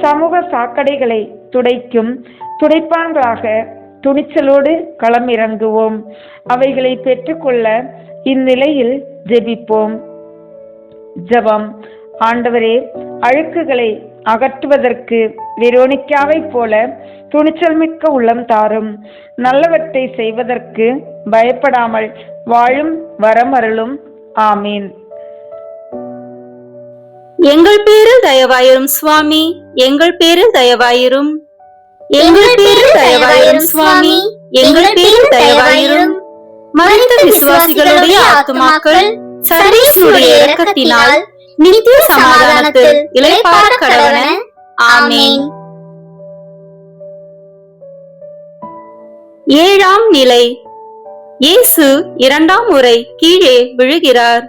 Speaker 3: சமூக சாக்கடைகளை துடைக்கும் துடைப்பான்களாக துணிச்சலோடு களமிறங்குவோம். அவைகளை பெற்றுக்கொள்ள இந்நிலையில் ஜெபிப்போம். ஜெபம். ஆண்டவரே, அழுக்குகளை அகற்றுவதற்கு வெரோனிகாவை போல துணிச்சல் மிக்க உள்ளம் தாரும். நல்லவற்றை செய்வதற்கு பயப்படாமல் வாழும் வரமருளும். ஆமீன்.
Speaker 2: எங்கள் பேரில் தயவாயிரும் சுவாமி, எங்கள் பேரில் தயவாயிரும். எங்கள் பேரில் தயவாயிரும் சுவாமி, எங்கள் பேரில் தயவாயிரும். மரித்த விசுவாசிகளுடைய ஆத்துமாக்கள் சர்வேசுடைய இரக்கத்தினால் நித்திய சமாதானத்தில் இளைப்பாற கடவன. ஆமீன். ஏழாம் நிலை. இயேசு இரண்டாம் முறை கீழே விழுகிறார்.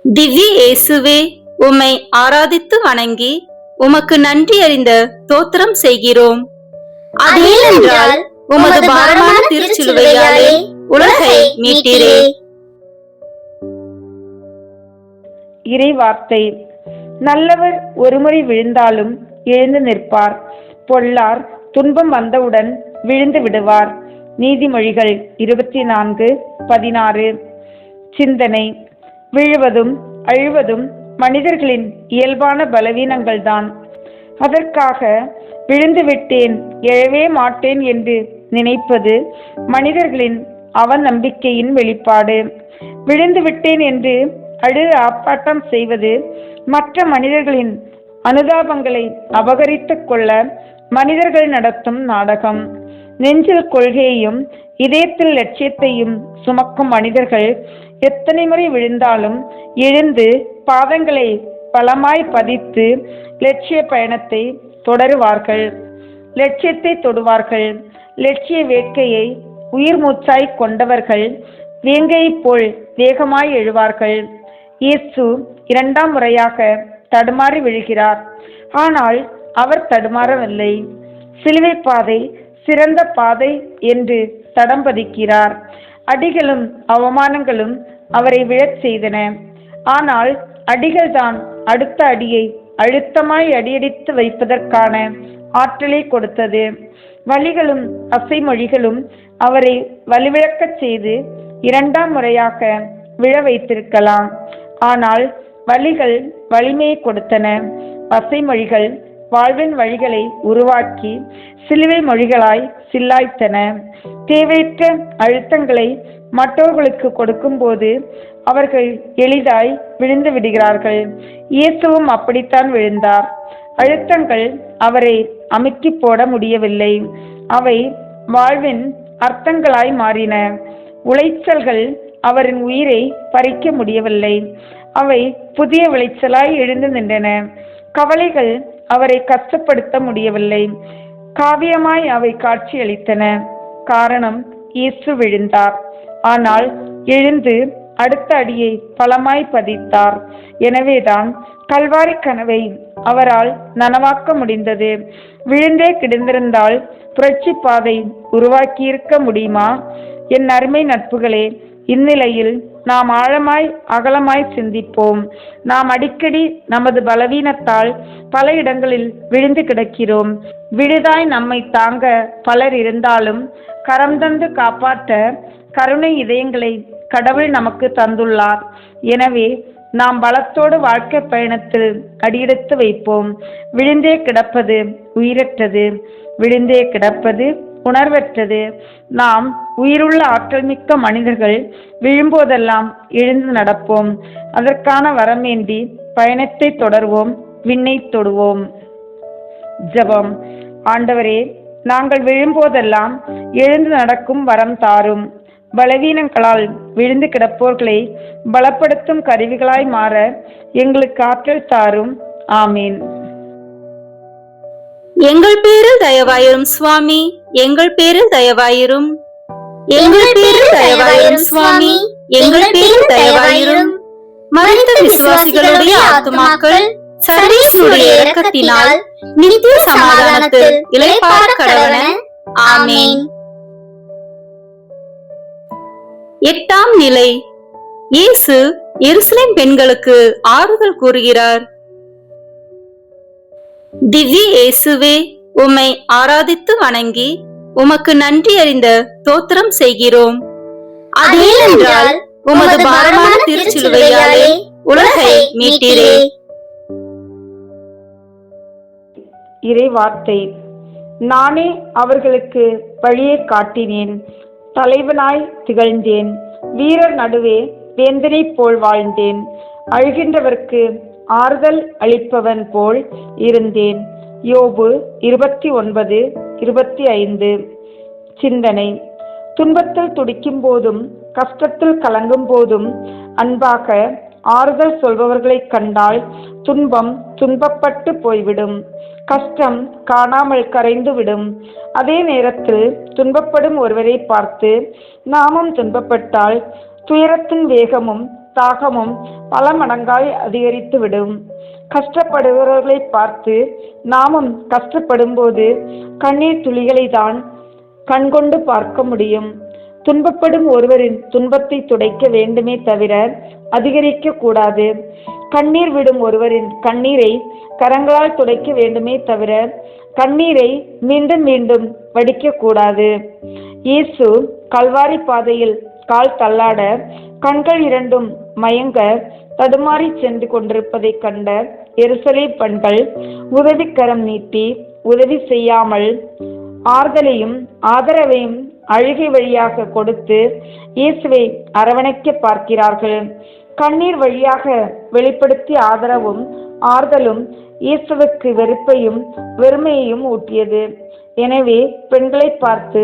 Speaker 2: திவ்ய இயேசுவே, உம்மை ஆராதித்து வணங்கி உமக்கு நன்றி அறிந்த தோத்திரம் செய்கிறோம். அதேனென்றால் உமது பாரமான திருச்சிலுவையாலே உலகை மீட்டீரே.
Speaker 3: இறைவார்த்தை. நல்லவர் ஒருமுறை விழுந்தாலும் எழுந்து நிற்பார், பொல்லார் துன்பம் வந்தவுடன் விழுந்து விடுவார். நீதிமொழிகள் 24:16. சிந்தனை. விழுவதும் அழுவதும் மனிதர்களின் இயல்பான பலவீனங்கள்தான். அதற்காக விழுந்து விட்டேன், எழவே மாட்டேன் என்று நினைப்பது மனிதர்களின் அவநம்பிக்கையின் வெளிப்பாடு. விழுந்து விட்டேன் என்று அழுது ஆர்ப்பாட்டம் செய்வது மற்ற மனிதர்களின் அனுதாபங்களை அபகரித்துக் கொள்ள மனிதர்கள் நடத்தும் நாடகம். நெஞ்சில் கொள்கையையும் இதயத்தில் லட்சியத்தையும் சுமக்கும் மனிதர்கள் எத்தனை முறை விழுந்தாலும் எழுந்து பாதங்களை பலமாய் பதித்து லட்சிய பயணத்தை தொடருவார்கள், லட்சியத்தை தொடுவார்கள். லட்சிய வேட்கையை உயிர் மூச்சாய் கொண்டவர்கள் வேங்கையை போல் வேகமாய் எழுவார்கள். இயேசு 2ஆம் முறையாக தடுமாறி விழுகிறார். ஆனால் அவர் தடுமாறவில்லை. சிலுவை பாதை சிறந்த பாதை என்று தடம் பதிக்கிறார். அடிகளும் அவமானங்களும் அவரை விழச் செய்தன. ஆனால் அடிகள்தான் அடுத்த அடியை அழுத்தமாய் அடியடித்து வைப்பதற்கான ஆற்றலை கொடுத்தது. வலிகளும் அசைமொழிகளும் அவரை வலுவிழக்கச் செய்து 2ஆம் முறையாக விழ வைத்திருக்கலாம். ஆனால் வலிகள் வலிமையை கொடுத்தன. அசைமொழிகள் வாழ்வின் வழிகளை உருவாக்கி சிலுவை மொழிகளாய் சில்லாய்த்தன. தேவையற்ற அழுத்தங்களை மற்றவர்களுக்கு கொடுக்கும் போது அவர்கள் எளிதாய் விழுந்து விடுகிறார்கள். இயேசுவும் அப்படித்தான் விழுந்தார். அழுத்தங்கள் அவரை அமுக்கி போட முடியவில்லை, அவை வாழ்வின் அர்த்தங்களாய் மாறின. உளைச்சல்கள் அவரின் உயிரை பறிக்க முடியவில்லை, அவை புதிய விளைச்சலாய் எழுந்து நின்றன. கவலைகள் அவரை கஷ்டப்படுத்த முடியவில்லை, காவியமாய் அவை காட்சியளித்தன. காரணம், இயேசு விழுந்தார், ஆனால் எழுந்து அடுத்த அடியை பலமாய் பதித்தார். எனவேதான் கல்வாரி கனவை அவரால் நனவாக்க முடிந்தது. விழுந்தே கிடந்திருந்தால் புரட்சி பாதை உருவாக்கியிருக்க முடியுமா? என் அருமை நட்புகளே, இந்நிலையில் நாம் ஆழமாய் அகலமாய் சிந்திப்போம். நாம் அடிக்கடி நமது பலவீனத்தால் பல இடங்களில் விழுந்து கிடக்கிறோம். விழுதாய் நம்மை தாங்க பலர் இருந்தாலும் கரம் தந்து காப்பாற்ற கருணை இதயங்களை கடவுள் நமக்கு தந்துள்ளார். எனவே நாம் பலத்தோடு வாழ்க்கை பயணத்தில் அடியெடுத்து வைப்போம். விழுந்தே கிடப்பது உயிரற்றது, விழுந்தே கிடப்பது உணர்வற்றது. நாம் உயிருள்ள ஆற்றல் மிக்க மனிதர்கள். விழும்போதெல்லாம் எழுந்து நடப்போம். அதற்கான வரமேந்தி பயணத்தை தொடர்வோம், விண்ணை தொடுவோம். ஜெபம். ஆண்டவரே, நாங்கள் விழும்போதெல்லாம் எழுந்து நடக்கும் வரம் தாரும். பலவீனங்களால் விழுந்து கிடப்போர்களை பலப்படுத்தும் கருவிகளாய் மாற எங்களுக்கு ஆற்றல் தாரும். ஆமீன்.
Speaker 2: எங்கள் பேரில் தயவாயிரும் சுவாமி, எங்கள் பேரில் தயவாயிரும். எங்கள் பேரில் தயவாயிரும் சுவாமி, எங்கள் பேரில் தயவாயிரும். மரித்த விசுவாசிகளுடைய ஆத்துமாக்கள் சர்வேஸ்வருடைய இரக்கத்தினால் நித்திய சமாதானத்தில் இளைப்பாற கடவன. ஆமீன். 8ஆம் நிலை. இயேசு எருசலேம் பெண்களுக்கு ஆறுதல் கூறுகிறார். திவ்ய இயேசுவே, உம்மை ஆராதித்து வணங்கி உமக்கு நன்றி அறிந்த தோத்திரம் செய்கிறோம். அதேனென்றால் உமது பாரமான திருச்சிலுவையாலே உலகை மீட்டீரே.
Speaker 3: இறைவார்த்தை. நானே அவர்களுக்கு வழியை காட்டினேன், தலைவனாய் திகழ்ந்தேன், வீரர் நடுவே வேந்தனை போல் வாழ்ந்தேன், அழுகின்றவர்க்கு ஆறுதல் அளிப்பவன் போல் இருந்தேன். யோபு 29:25. சிந்தனை. துன்பத்தில் துடிக்கும் போதும் கஷ்டத்தில் கலங்கும் போதும் அன்பாக ஆறுதல் சொல்பவர்களை கண்டால் துன்பம் துன்பப்பட்டு போய்விடும், கஷ்டம் காணாமல் கரைந்து விடும். அதே நேரத்தில் துன்பப்படும் ஒருவரை பார்த்து நாமும் துன்பப்பட்டால் துயரத்தின் வேகமும் தாகமும் பல மடங்காய் அதிகரித்துவிடும். கஷ்டப்படுபவர்களை பார்த்து நாமும் கஷ்டப்படும் போது கண்ணீர் துளிகளை தான் கண்கொண்டு பார்க்க முடியும். துன்பப்படும் ஒருவரின் துன்பத்தை துடைக்க வேண்டுமே தவிர அதிகரிக்க கூடாது. கண்ணீர் விடும் ஒருவரின் கண்ணீரை கரங்களால் துடைக்க வேண்டுமே தவிர கண்ணீரை மீண்டும் மீண்டும் வடிக்க கூடாது. இயேசு கல்வாரி பாதையில் கால் தள்ளாட கண்கள் இரண்டும் மயங்க தடுமாறி சென்று கொண்டிருப்பதை கண்ட எருசலேம் பெண்கள் உதவிக்கரம் நீட்டி உதவி செய்யாமல் ஆறுதலையும் ஆதரவையும் அழுகை வழியாக கொடுத்து இயேசுவை அரவணைக்க பார்க்கிறார்கள். கண்ணீர் வழியாக வெளிப்படுத்திய ஆதரவும் ஆறுதலும் இயேசுவுக்கு வெறுப்பையும் வெறுமையையும் ஊட்டியது. எனவே பெண்களை பார்த்து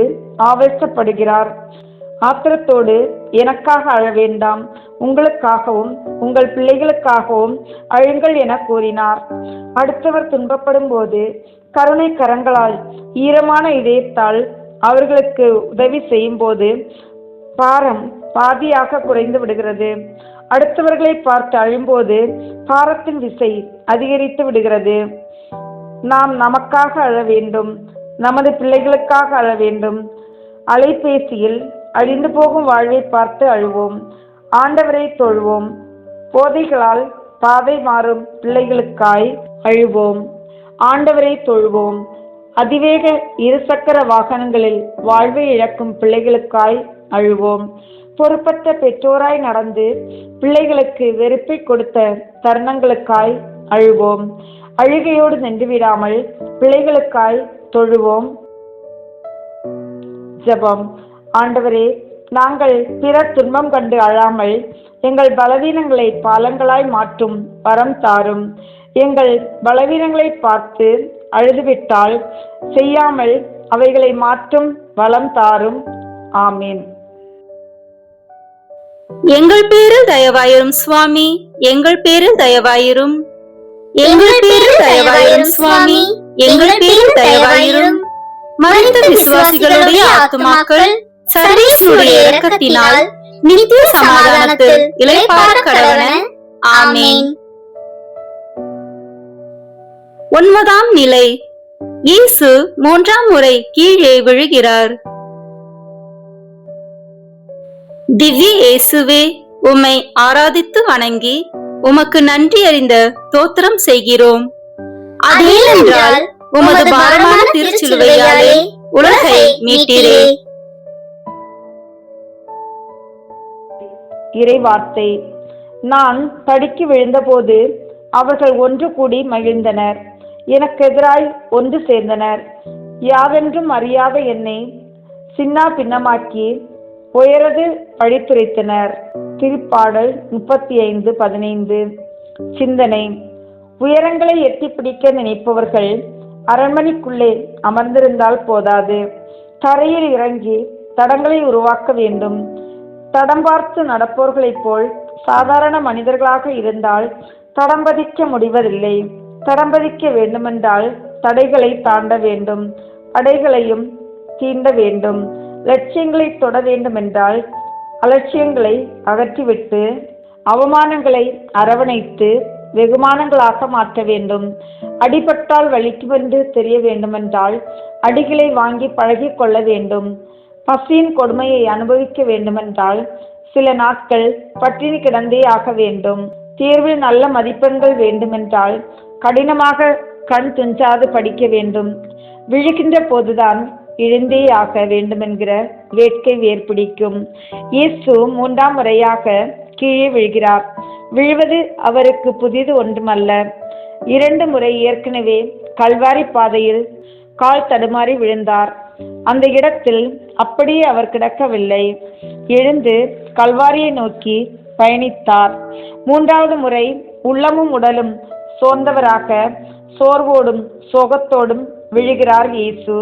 Speaker 3: ஆவேசப்படுகிறார். ஆத்திரத்தோடு எனக்காக அழ வேண்டாம், உங்களுக்காகவும் உங்கள் பிள்ளைகளுக்காகவும் அழுங்கள் என கூறினார். அடுத்தவர் துன்பப்படும் போது கருணை கரங்களால் ஈரமான இதயத்தால் அவர்களுக்கு உதவி செய்யும் போது பாரம் பாதியாக குறைந்து விடுகிறது. அடுத்தவர்களை பார்த்து அழும்போது பாரத்தின் விசை அதிகரித்து விடுகிறது. நாம் நமக்காக அழ வேண்டும், நமது பிள்ளைகளுக்காக அழ வேண்டும். அலைபேசியில் அழிந்து போகும் வாழ்வை பார்த்து அழுவோம், ஆண்டவரை தொழுவோம். போதைகளால் பாதை மாறும் பிள்ளைகளுக்காய் அழுவோம், ஆண்டவரை தொழுவோம். அதிவேக இருசக்கர வாகனங்களில் வாழ்வை இழக்கும் பிள்ளைகளுக்காய் அழுவோம். பொறுப்பற்ற பெற்றோராய் நடந்து பிள்ளைகளுக்கு வெறுப்பை கொடுத்த தருணங்களுக்காய் அழுவோம். அழுகையோடு நின்று விடாமல் பிள்ளைகளுக்காய் தொழுவோம். ஜெபம். ஆண்டவரே, நாங்கள் பிறர் துன்பம் கண்டு அழாமல் எங்கள் பலவீனங்களை பாலங்களாய் மாற்றும் வரம் தாரும். எங்கள் பலவீனங்களை பார்த்து அழுதுவிட்டால் செய்யாமல் அவைகளை மாற்றும் வளம் தாரும். ஆமீன்.
Speaker 2: எங்கள் பேரில் தயவாயிரும் சுவாமி, எங்கள் பேரில் தயவாயிரும். எங்கள் பேரில் தயவாயிரும் சுவாமி, எங்கள் பேரில் தயவாயிரும். மரித்த விசுவாசிகளுடைய ஆத்துமாக்கள் சர்வேஸ்வருடைய இரக்கத்தினால் நித்திய சமாதானத்தில் இளைப்பாற கடவன. ஆமீன். 9ஆம் நிலை. இயேசு 3ஆம் முறை கீழே விழுகிறார். திவ்ய இயேசுவே, உம்மை ஆராதித்து வணங்கி உமக்கு நன்றி அறிந்த தோத்திரம் செய்கிறோம். அதேனென்றால் உமது பாரமான திருச்சிலுவையாலே உலகை மீட்டீரே.
Speaker 3: இறைவார்த்தை. நான் தடுக்கி விழுந்தபோது அவர்கள் ஒன்று கூடி மகிழ்ந்தனர், எனக்கு எதிராய் ஒன்று சேர்ந்தனர். யாவென்றும் அறியாத என்னை சின்னா பின்னமாக்கி உயரது பழித்துரைத்தனர். திருப்பாடல் 35:15. சிந்தனை. உயரங்களை எட்டி பிடிக்க நினைப்பவர்கள் அரண்மனைக்குள்ளே அமர்ந்திருந்தால் போதாது, தரையில் இறங்கி தடங்களை உருவாக்க வேண்டும். தடம் பார்த்து நடப்பவர்களைப் போல் சாதாரண மனிதர்களாக இருந்தால் தடம் பதிக்க முடிவதில்லை. தடம் பதிக்க வேண்டுமென்றால் தடைகளை தாண்ட வேண்டும், தடைகளையும் தீண்ட வேண்டும். லட்சியங்களை தொட வேண்டுமென்றால் அலட்சியங்களை அகற்றிவிட்டு அவமானங்களை அரவணைத்து வெகுமானங்களாக மாற்ற வேண்டும். அடிபட்டால் வலிக்குமென்று தெரிய வேண்டுமென்றால் அடிகளை வாங்கி பழகி கொள்ள வேண்டும். பசியின் கொடுமையை அனுபவிக்க வேண்டுமென்றால் சில நாட்கள் பட்டினி கிடந்தே ஆக வேண்டும். தேர்வில் நல்ல மதிப்பெண்கள் வேண்டுமென்றால் கடினமாக கண் துஞ்சாது படிக்க வேண்டும். விழுகின்ற போதுதான் எழுந்தே ஆக வேண்டுமென்கிற வேட்கை வேர்பிடிக்கும். இயேசு 3ஆம் முறையாக கீழே விழுகிறார். விழுவது அவருக்கு புதிது ஒன்றுமல்ல. 2 முறை ஏற்கனவே கல்வாரி பாதையில் கால் தடுமாறி விழுந்தார். அந்த இடத்தில் அப்படியே அவர் கிடக்கவில்லை, எழுந்து கல்வாரியை நோக்கி பயணித்தார். 3வது முறை உள்ளமும் உடலும் சோர்ந்தவராக சோர்வோடும் சோகத்தோடும் விழுகிறார் இயேசு.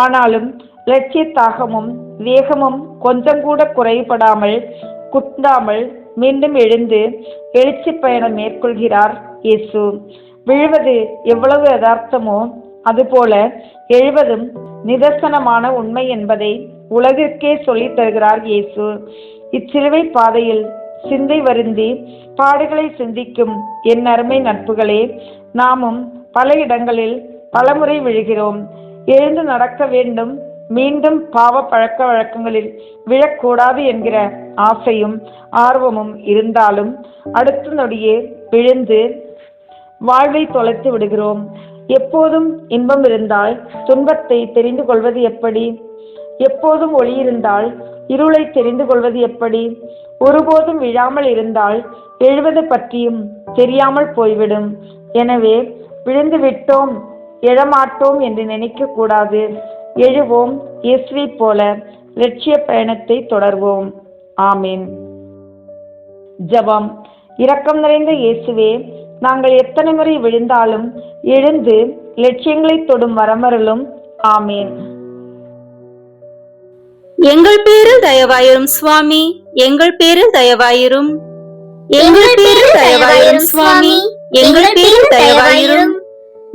Speaker 3: ஆனாலும் லட்சிய தாகமும் வேகமும் கொஞ்சம் கூட குறைபடாமல் குத்தாமல் மீண்டும் எழுந்து எழுச்சி பயணம் மேற்கொள்கிறார் இயேசு. விழுவது எவ்வளவு யதார்த்தமோ அதுபோல எழுவதும் நிதர்சனமான உண்மை என்பதை உலகிற்கே சொல்லித் தருகிறார் இயேசு. இச்சிலுவை பாதையில் சிந்தை வருந்தி பாடுகளை சிந்திக்கும் என் அருமை நட்புகளே, நாமும் பல இடங்களில் பலமுறை விழுகிறோம். எழுந்து நடக்க வேண்டும், மீண்டும் பாவ பழக்க வழக்கங்களில் விழக்கூடாது என்கிற ஆசையும் ஆர்வமும் இருந்தாலும் அடுத்த நொடியே விழுந்து வாழ்வை தொலைத்து விடுகிறோம். எப்போதும் இன்பம் இருந்தால் துன்பத்தை தெரிந்து கொள்வது எப்படி? எப்போதும் ஒளி இருந்தால் இருளை தெரிந்து கொள்வது எப்படி? ஒருபோதும் விழாமல் இருந்தால் எழுவது பற்றியும் தெரியாமல் போய்விடும். எனவே விழுந்து விட்டோம், எழமாட்டோம் என்று நினைக்க கூடாது. எழுவோம், இயேசுவை போல லட்சிய பயணத்தை தொடர்வோம். ஆமீன். ஜெபம். இரக்கம் நிறைந்த இயேசுவே, நாங்கள் எத்தனை முறை விழுந்தாலும் எழுந்து லட்சியங்களை தொடும் வரமருளும். ஆமீன்.
Speaker 2: எங்கள் பேரில் தயவாயிரும் சுவாமி, எங்கள் பேரில் தயவாயிரும். எங்கள் பேரில் தயவாயிரும் சுவாமி, எங்கள் பேரில் தயவாயிரும்.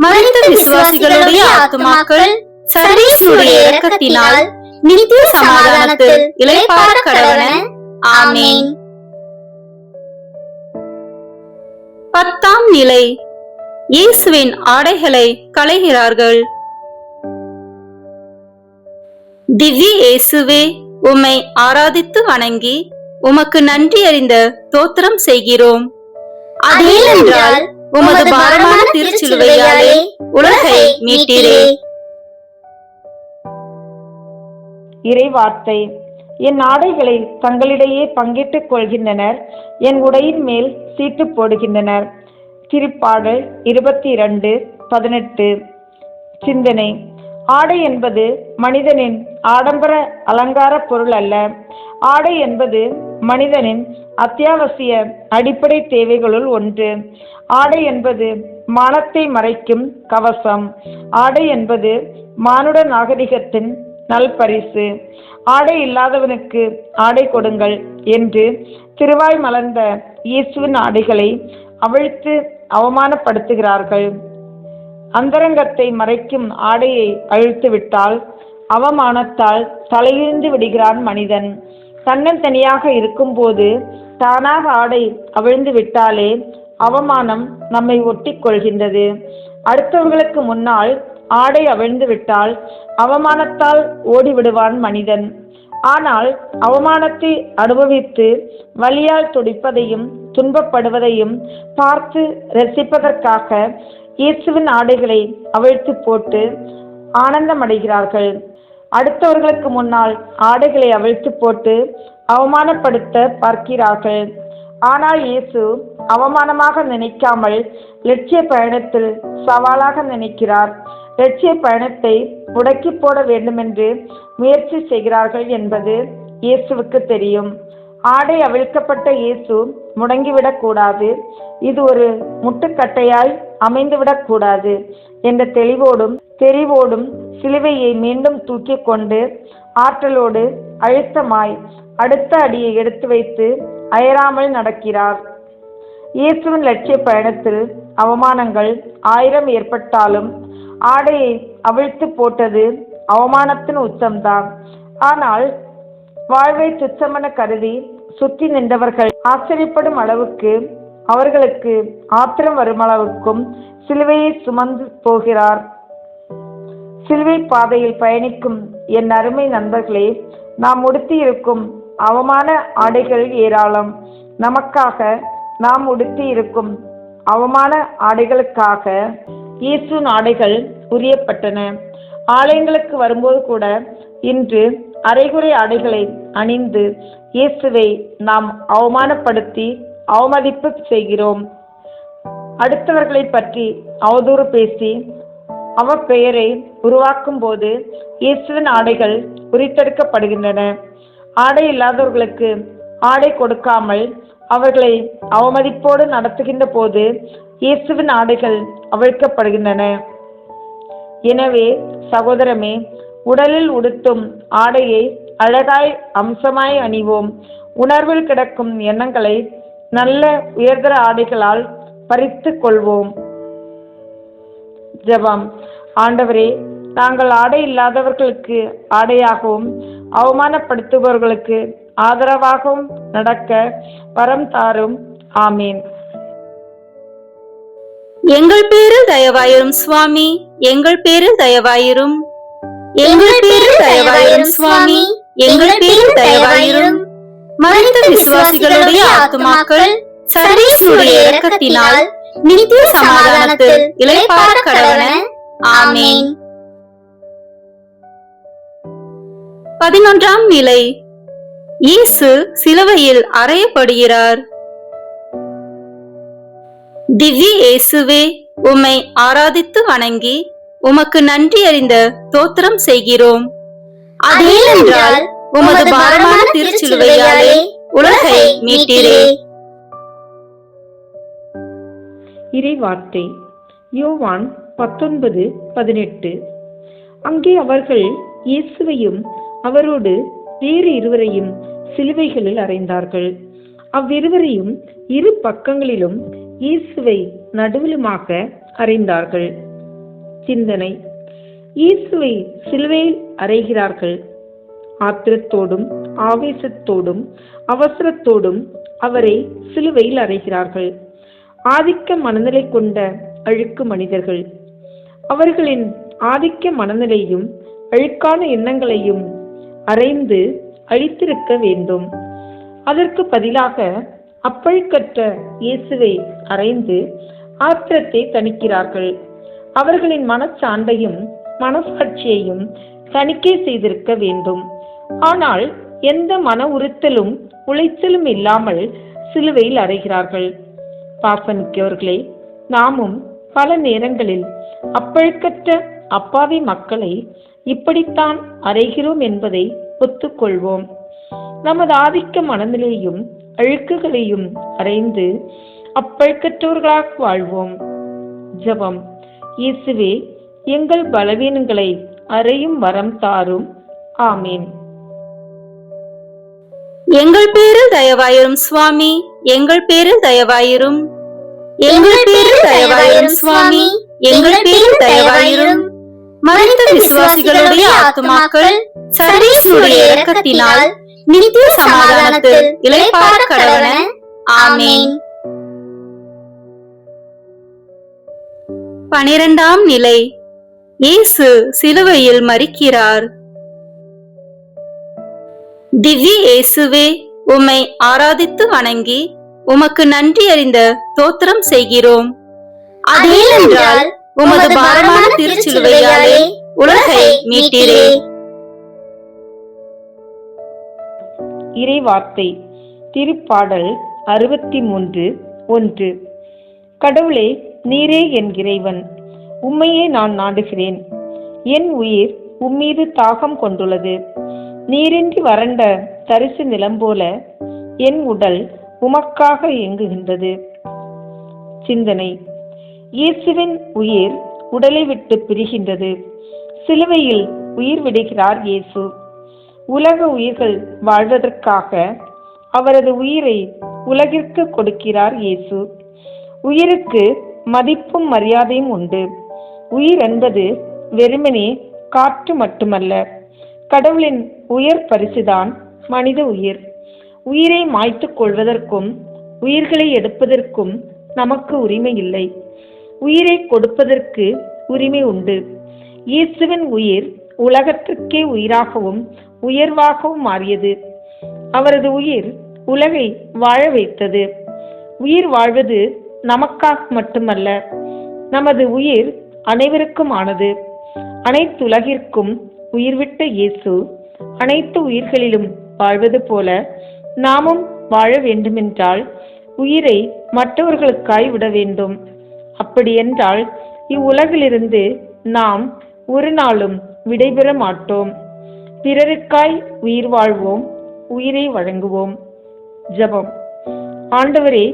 Speaker 2: மரித்த விசுவாசிகளுடைய ஆத்துமாக்கள் சர்வேஸ்வருடைய இரக்கத்தினால் நித்திய சமாதானத்தில் இளைப்பாற கடவன. ஆமீன். 10ஆம் நிலை. இயேசுவின் ஆடைகளை களைகிறார்கள். திவ்ய இயேசுவே, உம்மை ஆராதித்து வணங்கி உமக்கு நன்றி அறிந்த தோத்திரம் செய்கிறோம். அதேனென்றால் உமது பாரமான திருச்சிலுவையாலே உலகை மீட்டீரே.
Speaker 3: இறைவார்த்தை. என் ஆடைகளை தங்களிடையே பங்கிட்டுக் கொள்கின்றனர், என் உடையின் மேல் சீட்டு போடுகின்றனர். திருப்பாடல் 22:18. சிந்தனை. ஆடை என்பது மனிதனின் ஆடம்பர அலங்கார பொருள் அல்ல. ஆடை என்பது மனிதனின் அத்தியாவசிய அடிப்படை தேவைகளுள் ஒன்று. ஆடை என்பது மானத்தை மறைக்கும் கவசம். ஆடை என்பது மானுட நாகரிகத்தின் நல்பரிசு. ஆடை இல்லாதவனுக்கு ஆடை கொடுங்கள் என்று திருவாய் மலர்ந்த இயேசுவின் ஆடைகளை அவிழ்த்து அவமானப்படுத்துகிறார்கள். அந்தரங்கத்தை மறைக்கும் ஆடையை அழித்து விட்டால் அவமானத்தால் தலையிருந்து விடுகிறான் மனிதன். தன்னந்தனியாக இருக்கும்போது தானாக ஆடை அவிழ்ந்து விட்டாலே அவமானம் நம்மை ஒட்டி கொள்கின்றது. அடுத்தவர்களுக்கு முன்னால் ஆடை அவிழ்ந்து விட்டால் அவமானத்தால் ஓடிவிடுவான் மனிதன். ஆனால் அவமானத்தை அனுபவித்து வலியால் துடிப்பதையும் துன்பப்படுவதையும் பார்த்து ரசிப்பதற்காக இயேசுவின் ஆடைகளை அவிழ்த்து போட்டு ஆனந்தமடைகிறார்கள். அடுத்தவர்களுக்கு முன்னால் ஆடைகளை அவிழ்த்து போட்டு அவமானப்படுத்த பார்க்கிறார்கள். ஆனால் இயேசு அவமானமாக நினைக்காமல் லட்சிய பயணத்தில் சவாலாக நினைக்கிறார். லட்சிய பயணத்தை முடக்கி போட வேண்டுமென்று முயற்சி செய்கிறார்கள் என்பது இயேசுவுக்கு தெரியும். ஆடை அவிழ்க்கப்பட்ட இயேசு முடங்கிவிடக் கூடாது, இது ஒரு முட்டுக்கட்டையாய் அமைந்துவிடக் கூடாது என்ற தெளிவோடும் தெரிவோடும் சிலுவையை மீண்டும் தூக்கி கொண்டு ஆற்றலோடு அழுத்தமாய் அடுத்த அடியை எடுத்து வைத்து அயராமல் நடக்கிறார். இயேசுவின் லட்சிய பயணத்தில் அவமானங்கள் 1000 ஏற்பட்டாலும் ஆடையை அவிழ்த்து போட்டது அவமானத்தின் உச்சம்தான். ஆனால் வாழ்வை துச்சமென கருதி சுற்றி நின்றவர்கள் ஆச்சரியப்படும் அளவுக்கு, அவர்களுக்கு ஆத்திரம் வரும் அளவுக்கும் சிலுவையை சுமந்து போகிறார். சிலுவை பாதையில் பயணிக்கும் என் அருமை நண்பர்களே, நாம் உடுத்தி இருக்கும் அவமான ஆடைகள் ஏராளம். நமக்காக நாம் உடுத்தி இருக்கும் அவமான ஆடைகளுக்காக இயேசுவின் ஆடைகள் உரியப்பட்டன. ஆலயங்களுக்கு வரும்போது கூட இன்று அரைகுறை ஆடைகளை அணிந்து இயேசுவை நாம் அவமானப்படுத்தி அவமதிப்பு செய்கிறோம். அடுத்தவர்களை பற்றி அவதூறு பேசி அவப்பெயரை உருவாக்கும் போது இயேசுவின் ஆடைகள் உரித்தெடுக்கப்படுகின்றன. ஆடை இல்லாதவர்களுக்கு ஆடை கொடுக்காமல் அவர்களை அவமதிப்போடு நடத்துகின்ற போது இயேசுவின் ஆடைகள் அவிழ்க்கப்படுகின்றன. எனவே சகோதரமே, உடலில் உடுத்தும் ஆடையை அழகாய் அம்சமாய் அணிவோம். உணர்வில் கிடக்கும் எண்ணங்களை நல்ல உயர்தர ஆடைகளால் பறித்து கொள்வோம். ஜெபம். ஆண்டவரே, நாங்கள் ஆடை இல்லாதவர்களுக்கு ஆடையாகவும் அவமானப்படுத்துபவர்களுக்கு ஆதரவாகவும் நடக்க வரம் தாரும். ஆமீன்.
Speaker 2: எங்கள் பேரில் தயவாயிரும் சுவாமி, எங்கள் பேரில் தயவாயிரும். எங்கள் பேரில் தயவாயிரும் சுவாமி, எங்கள் பேரில் தயவாயிரும். மரித்த விசுவாசிகளுடைய ஆத்துமாக்கள் சர்வேஸ்வருடைய இரக்கத்தினால் நித்திய சமாதானத்தில் இளைப்பாற கடவன. ஆமீன். 11ஆம் நிலை. இயேசு சிலுவையில் அறையப்படுகிறார். திவ்ய இயேசுவே, உம்மை ஆராதித்து வணங்கி உமக்கு நன்றி அறிந்த தோத்திரம் செய்கிறோம். அதேனென்றால் உமது பாரமான திருச்சிலுவையாலே உலகை மீட்டீரே.
Speaker 3: இறைவார்த்தை யோவான் 19:18. அங்கே அவர்கள் இயேசுவையும் அவரோடு வேறு இருவரையும் சிலுவைகளில் அறைந்தார்கள். அவ்விருவரையும் இரு பக்கங்களிலும் இயேசுவை நடுவிலுமாக அறைந்தார்கள். சிந்தனை: இயேசுவை சிலுவையில் அறைகிறார்கள். ஆத்திரத்தோடும் ஆவேசத்தோடும் அவசரத்தோடும் அவரை சிலுவையில் அறைகிறார்கள். ஆதிக்க மனநிலை கொண்ட அழுக்கு மனிதர்கள். அவர்களின் ஆதிக்க மனநிலையும் அழுக்கான எண்ணங்களையும் அறைந்து அழித்திருக்க வேண்டும். அதற்கு பதிலாக அப்பழுக்கற்ற இயேசுவை அறைந்து ஆத்திரத்தை தணிக்கிறார்கள். அவர்களின் மனச்சான்றையும் மனசாட்சியையும் தணிக்கை செய்திருக்க வேண்டும். ஆனால் எந்த மன உறுத்தலும் உளைச்சலும் இல்லாமல் சிலுவையில் அறைகிறார்கள். பாசமிக்கவர்களே, நாமும் பல நேரங்களில் அப்பழுக்கற்ற அப்பாவி மக்களை இப்படித்தான் அறைகிறோம் என்பதை ஒத்துக்கொள்வோம். நமது ஆதிக்க மனநிலையும் அழுக்குகளையும் அறைந்து அப்பழுக்கற்றவர்களாக வாழ்வோம். ஜெபம். இயேசுவே, எங்கள் பலவீனங்களை அறையும் வரம் தாரும். ஆமீன்.
Speaker 2: எங்கள் பேரில் தயவாயிரும் சுவாமி, எங்கள் பேரில் தயவாயிரும். எங்கள் பேரில் தயவாயிரும் சுவாமி, எங்கள் பேரில் தயவாயிரும். மரித்த விசுவாசிகளுடைய ஆத்துமாக்கள் சர்வேஸ்வருடைய இரக்கத்தினால் நித்திய சமாதானத்தில் இளைப்பாற கடவன. ஆமீன். 12ஆம் நிலை. இயேசு சிலுவையில் மரிக்கிறார். திவ்ய இயேசுவே, உம்மை ஆராதித்து வணங்கி உமக்கு நன்றி அறிந்த தோத்திரம் செய்கிறோம். அதேனென்றால் உமது பாரமான திருச்சிலுவையாலே உலகை மீட்டீரே.
Speaker 3: இறைவார்த்தை திருப்பாடல் 63:1. கடவுளே, நீரே என் இறைவன், உம்மையே நான் நாடுகிறேன். என் உயிர் உம்மீது தாகம் கொண்டுள்ளது. நீரின்றி வறண்ட தரிசு நிலம் போல என் உடல் உமக்காக இயங்குகின்றது. சிந்தனை: இயேசுவின் உயிர் உடலை விட்டு பிரிகின்றது. சிலுவையில் உயிர் விடுகிறார் இயேசு. உலக உயிர்கள் வாழ்வதற்காக அவரது உயிரை உலகிற்கு கொடுக்கிறார் இயேசு. உயிருக்கு மதிப்பும் மரியாதையும் உண்டு. உயிர் என்பது வெறுமனே காற்று மட்டுமல்ல, கடவுளின் உயர் பரிசுதான் மனித உயிர். உயிரை மாய்த்துக் கொள்வதற்கும் உயிர்களை எடுப்பதற்கும் நமக்கு உரிமை இல்லை. உயிரை கொடுப்பதற்கு உரிமை உண்டு. இயேசுவின் உயிர் உலகத்திற்கே உயிராகவும் உயர்வாகவும் மாறியது. அவரது உயிர் உலகை வாழ வைத்தது. உயிர் வாழ்வது நமக்காக மட்டுமல்ல, நமது உயிர் அனைவருக்கும் ஆனது. அனைத்துலகிற்கும் உயிர்விட்ட இயேசு அனைத்து உயிர்களிலும் வாழ்வது போல நாமும் வாழ வேண்டுமென்றால் உயிரை மற்றவர்களுக்காய் விட வேண்டும். அப்படியென்றால் இவ்வுலகிலிருந்து நாம் ஒரு நாளும் விடைபெற மாட்டோம். பிறருக்காய் உயிர் வாழ்வோம், உயிரை வழங்குவோம். ஜெபம். ஆண்டவரே,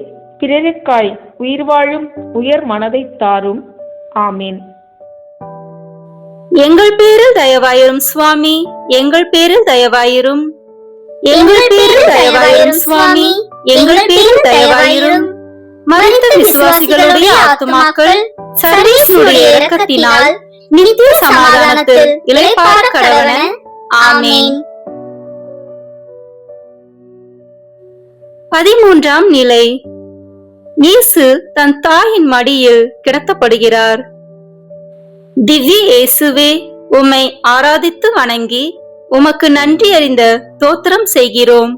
Speaker 3: பிறருக்காய் உயிர் வாழும் உயர் மனதை தாரும். ஆமீன்.
Speaker 2: எங்கள் பேரில் தயவாயிரும் சுவாமி, எங்கள் பேரில் தயவாயிரும். எங்கள் பேரில் தயவாயிரும் சுவாமி, எங்கள் பேரில் தயவாயிரும். மரித்த விசுவாசிகளுடைய ஆத்துமாக்கள் சர்வேஸ்வருடைய இரக்கத்தினால் நித்திய சமாதானத்தில் இளைப்பாற கடவன. ஆமீன். 13ஆம் நிலை. இயேசு தன் தாயின் மடியில் கிடத்தப்படுகிறார். திவ்ய இயேசுவே, உம்மை ஆராதித்து வணங்கி உமக்கு நன்றி அறிந்த தோத்திரம் செய்கிறோம்.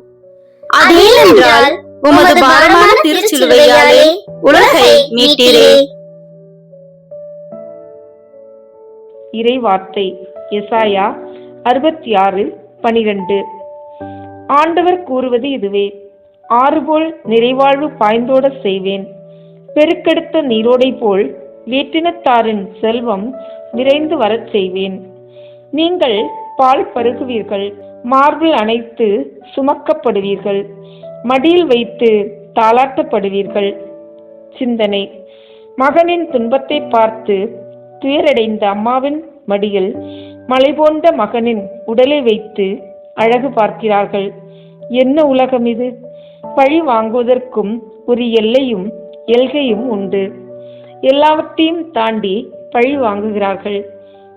Speaker 2: அதேனென்றால் உமது பாரமான திருச்சிலுவையாலே உலகை மீட்டீரே.
Speaker 3: இறைவார்த்தை எசாயா 66:12. ஆண்டவர் கூறுவது இதுவே: ஆறுபோல் நிறைவாழ்வு பாய்ந்தோட செய்வேன், பெருக்கெடுத்த நீரோடை போல் வேற்றினத்தாரின் செல்வம் விரைந்து வரச் செய்வேன். நீங்கள் பால் பருகுவீர்கள், மார்பில் அணைத்து சுமக்கப்படுவீர்கள், மடியில் வைத்து தாளாட்டப்படுவீர்கள். சிந்தனை: மகனின் துன்பத்தை பார்த்து துயரடைந்த அம்மாவின் மடியில் மலை போன்ற மகனின் உடலை வைத்து அழகு பார்க்கிறார்கள். என்ன உலகம் இது! பழி வாங்குவதற்கும் ஒரு எல்லையும் எல்கையும் உண்டு. எல்லாவற்றையும் தாண்டி பழி வாங்குகிறார்கள்.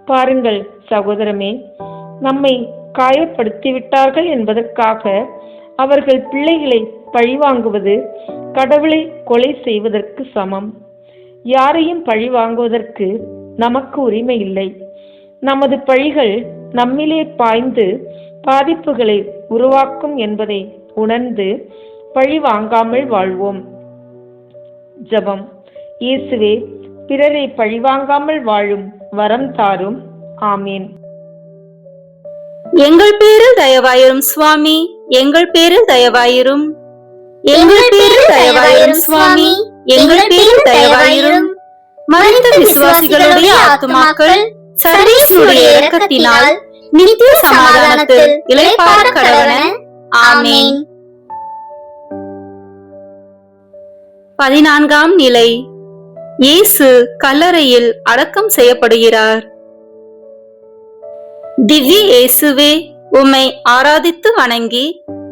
Speaker 3: பாருங்கள் சகோதரமே, நம்மை காயப்படுத்திவிட்டார்கள் என்பதற்காக அவர்கள் பிள்ளைகளை பழிவாங்குவது கடவுளை கொலை செய்வதற்கு சமம். யாரையும் பழி வாங்குவதற்கு நமக்கு உரிமை இல்லை. நமது பழிகள் நம்மிலே பாய்ந்து பாதிப்புகளை உருவாக்கும் என்பதை உணர்ந்து பழி வாங்காமல் வாழ்வோம். ஜெபம். இயேசுவே, பிறரை பழிவாங்காமல் வாழும் வரம் தாரும். ஆமீன்.
Speaker 2: எங்கள் பேரில் தயவாயிரும் சுவாமி, எங்கள் பேரில் தயவாயிரும். எங்கள் பேரில் தயவாயிரும் சுவாமி, எங்கள் பேரில் தயவாயிரும். மறைந்த விசுவாசிகளுடைய ஆத்துமாக்கள் சர்வேசுடைய இரக்கத்தினால் நித்திய சமாதானத்தில் இளைப்பாற கடவன. ஆமீன். 14ஆம் நிலை. இயேசு கல்லறையில் அடக்கம் செய்யப்படுகிறார். திவ்ய இயேசுவே, உம்மை ஆராதித்து வணங்கி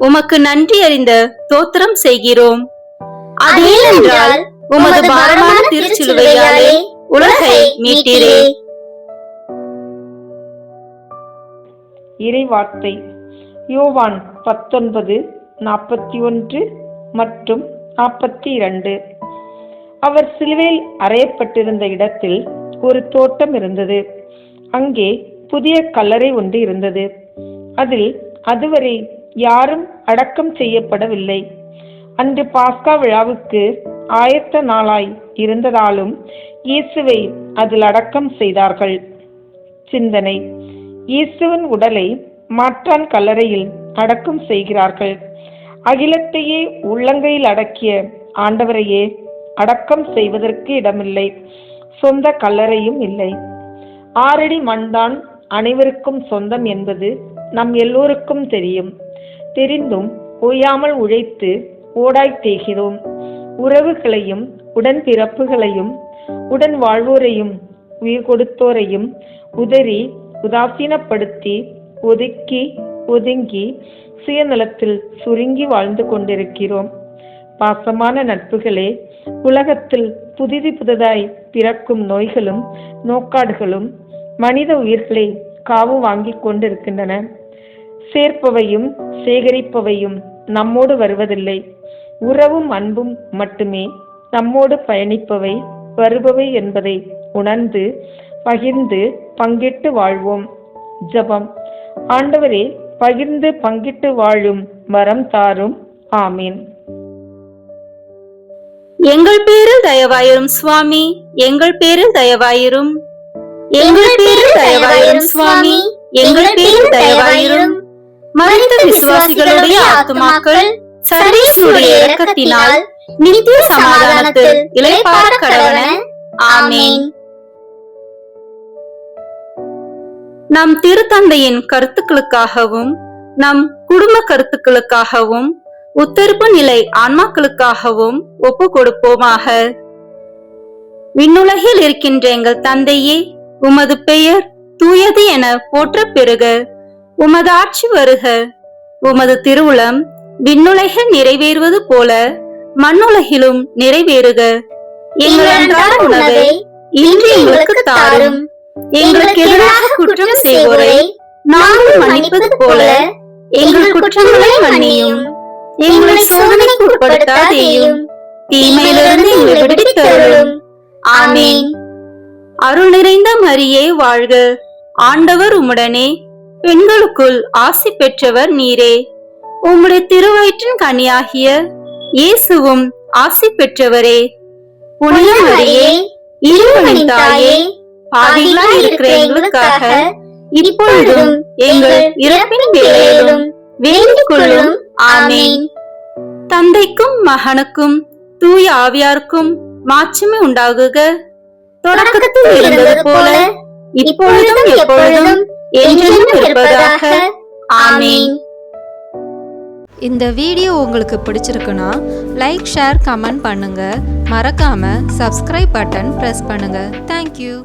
Speaker 2: உமக்கு நன்றி அறிந்த தோத்திரம் செய்கிறோம். அதேனென்றால் உமது பாரமான திருச்சிலுவையாலே உலகை மீட்டீரே.
Speaker 3: இறைவார்த்தை யோவான் 19:41 மற்றும் 42. அவர் சிலுவையில் அறையப்பட்டிருந்த இடத்தில் ஒரு தோட்டம் இருந்தது. அங்கே புதிய கல்லறை ஒன்று இருந்தது. அதில் அதுவரை யாரும் அடக்கம் செய்யப்படவில்லை. அன்று பாஸ்கா விழாவுக்கு ஆயத்த நாளாய் இருந்ததாலும் இயேசுவை அதில் அடக்கம் செய்தார்கள். சிந்தனை: இயேசுவின் உடலை மாற்றான் கல்லறையில் அடக்கம் செய்கிறார்கள். அகிலத்தையே உள்ளங்கையில் அடக்கிய ஆண்டவரையே அடக்கம் செய்வதற்கு இடமில்லை, சொந்த கல்லறையும் இல்லை. 6 அடி மண்தான் அனைவருக்கும் சொந்தம் என்பது நம் எல்லோருக்கும் தெரியும். தெரிந்தும் ஓயாமல் உழைத்து ஓடாய் தேய்கிறோம். உறவுகளையும் உடன்பிறப்புகளையும் உடன் வாழ்வோரையும் உயிர் கொடுத்தோரையும் உதறி உதாசீனப்படுத்தி ஒதுக்கி ஒதுங்கி சுயநலத்தில் சுருங்கி வாழ்ந்து கொண்டிருக்கிறோம். பாசமான நட்புகளே, உலகத்தில் புதிதாய் பிறக்கும் நோய்களும் நோக்காடுகளும் மனித உயிர்களை காவு வாங்கி கொண்டிருக்கின்றன. சேர்ப்பவையும் சேகரிப்பவையும் நம்மோடு வருவதில்லை. உறவும் அன்பும் மட்டுமே நம்மோடு பயணிப்பவை வருபவை என்பதை உணர்ந்து பகிர்ந்து பங்கிட்டு வாழ்வோம். ஜெபம். ஆண்டவரே, பகிர்ந்து பங்கிட்டு வாழும் வரம் தாரும். ஆமீன்.
Speaker 2: எங்கள் பேரில் தயவாயிரும் சுவாமி, எங்கள் பேரில் தயவாயிரும். எங்கள் பேரில் தயவாயிரும் சுவாமி, எங்கள் பேரில் தயவாயிரும். மறைந்த விசுவாசிகளுடைய ஆத்துமாக்கள் சர்வேசுடைய இரக்கத்தினால் நித்திய சமாதானத்தில் இளைப்பாற கடவன. ஆமீன். நம் திருத்தந்தையின் கருத்துக்களுக்காகவும் நம் குடும்ப கருத்துக்களுக்காகவும் உத்தரப்பு நிலை ஆன்மாக்களுக்காகவும் ஒப்பு கொடுப்போமாக. விண்ணுலகில் இருக்கின்ற எங்கள் தந்தையே, உமது பெயர் தூயது என போற்ற பெறுக. உமது ஆட்சி வருக. உமது திருவுளம் விண்ணுலகில் நிறைவேறுவது போல மண்ணுலகிலும் நிறைவேறுக. எங்கள் அன்றாட உணவை இன்று எங்களுக்கு தாரும். எங்களுக்கு எதிராக குற்றம் செய்வோரை நாங்கள் மன்னிப்பது போல எங்கள் குற்றங்களை மன்னியும். எங்களை சோதனைக்கு உட்படுத்தாதேயும் தீமையிலிருந்து எங்களை விடுவித்தருளும். ஆமென். அருள் நிறைந்த மரியே வாழ்க, ஆண்டவர் உம்முடனே, பெண்களுக்குள் ஆசி பெற்றவர் நீரே. உம்முடைய திருவயிற்றின் கனியாகிய இயேசுவும் ஆசி பெற்றவரே. புனித மரியே, இறைவனின் தாயே, பாவிகளாய் இருக்கிற எங்களுக்காக இப்பொழுதும் எங்கள் இறப்பின் வேளையிலும் வேண்டிக் கொள்ளும். ஆமென். தந்தைக்கும் மகனுக்கும் தூய ஆவியாருக்கும் மாட்சிமை உண்டாகுக. தொடக்கத்தில் இருந்தது போல இப்பொழுதும் எப்பொழுதும் என்றென்றும் இருப்பதாக. ஆமென்.
Speaker 4: இந்த வீடியோ உங்களுக்கு பிடிச்சிருக்குன்னா லைக், ஷேர், கமெண்ட் பண்ணுங்க. மறக்காம சப்ஸ்கிரைப் பட்டன் பிரஸ் பண்ணுங்க. தேங்க்யூ.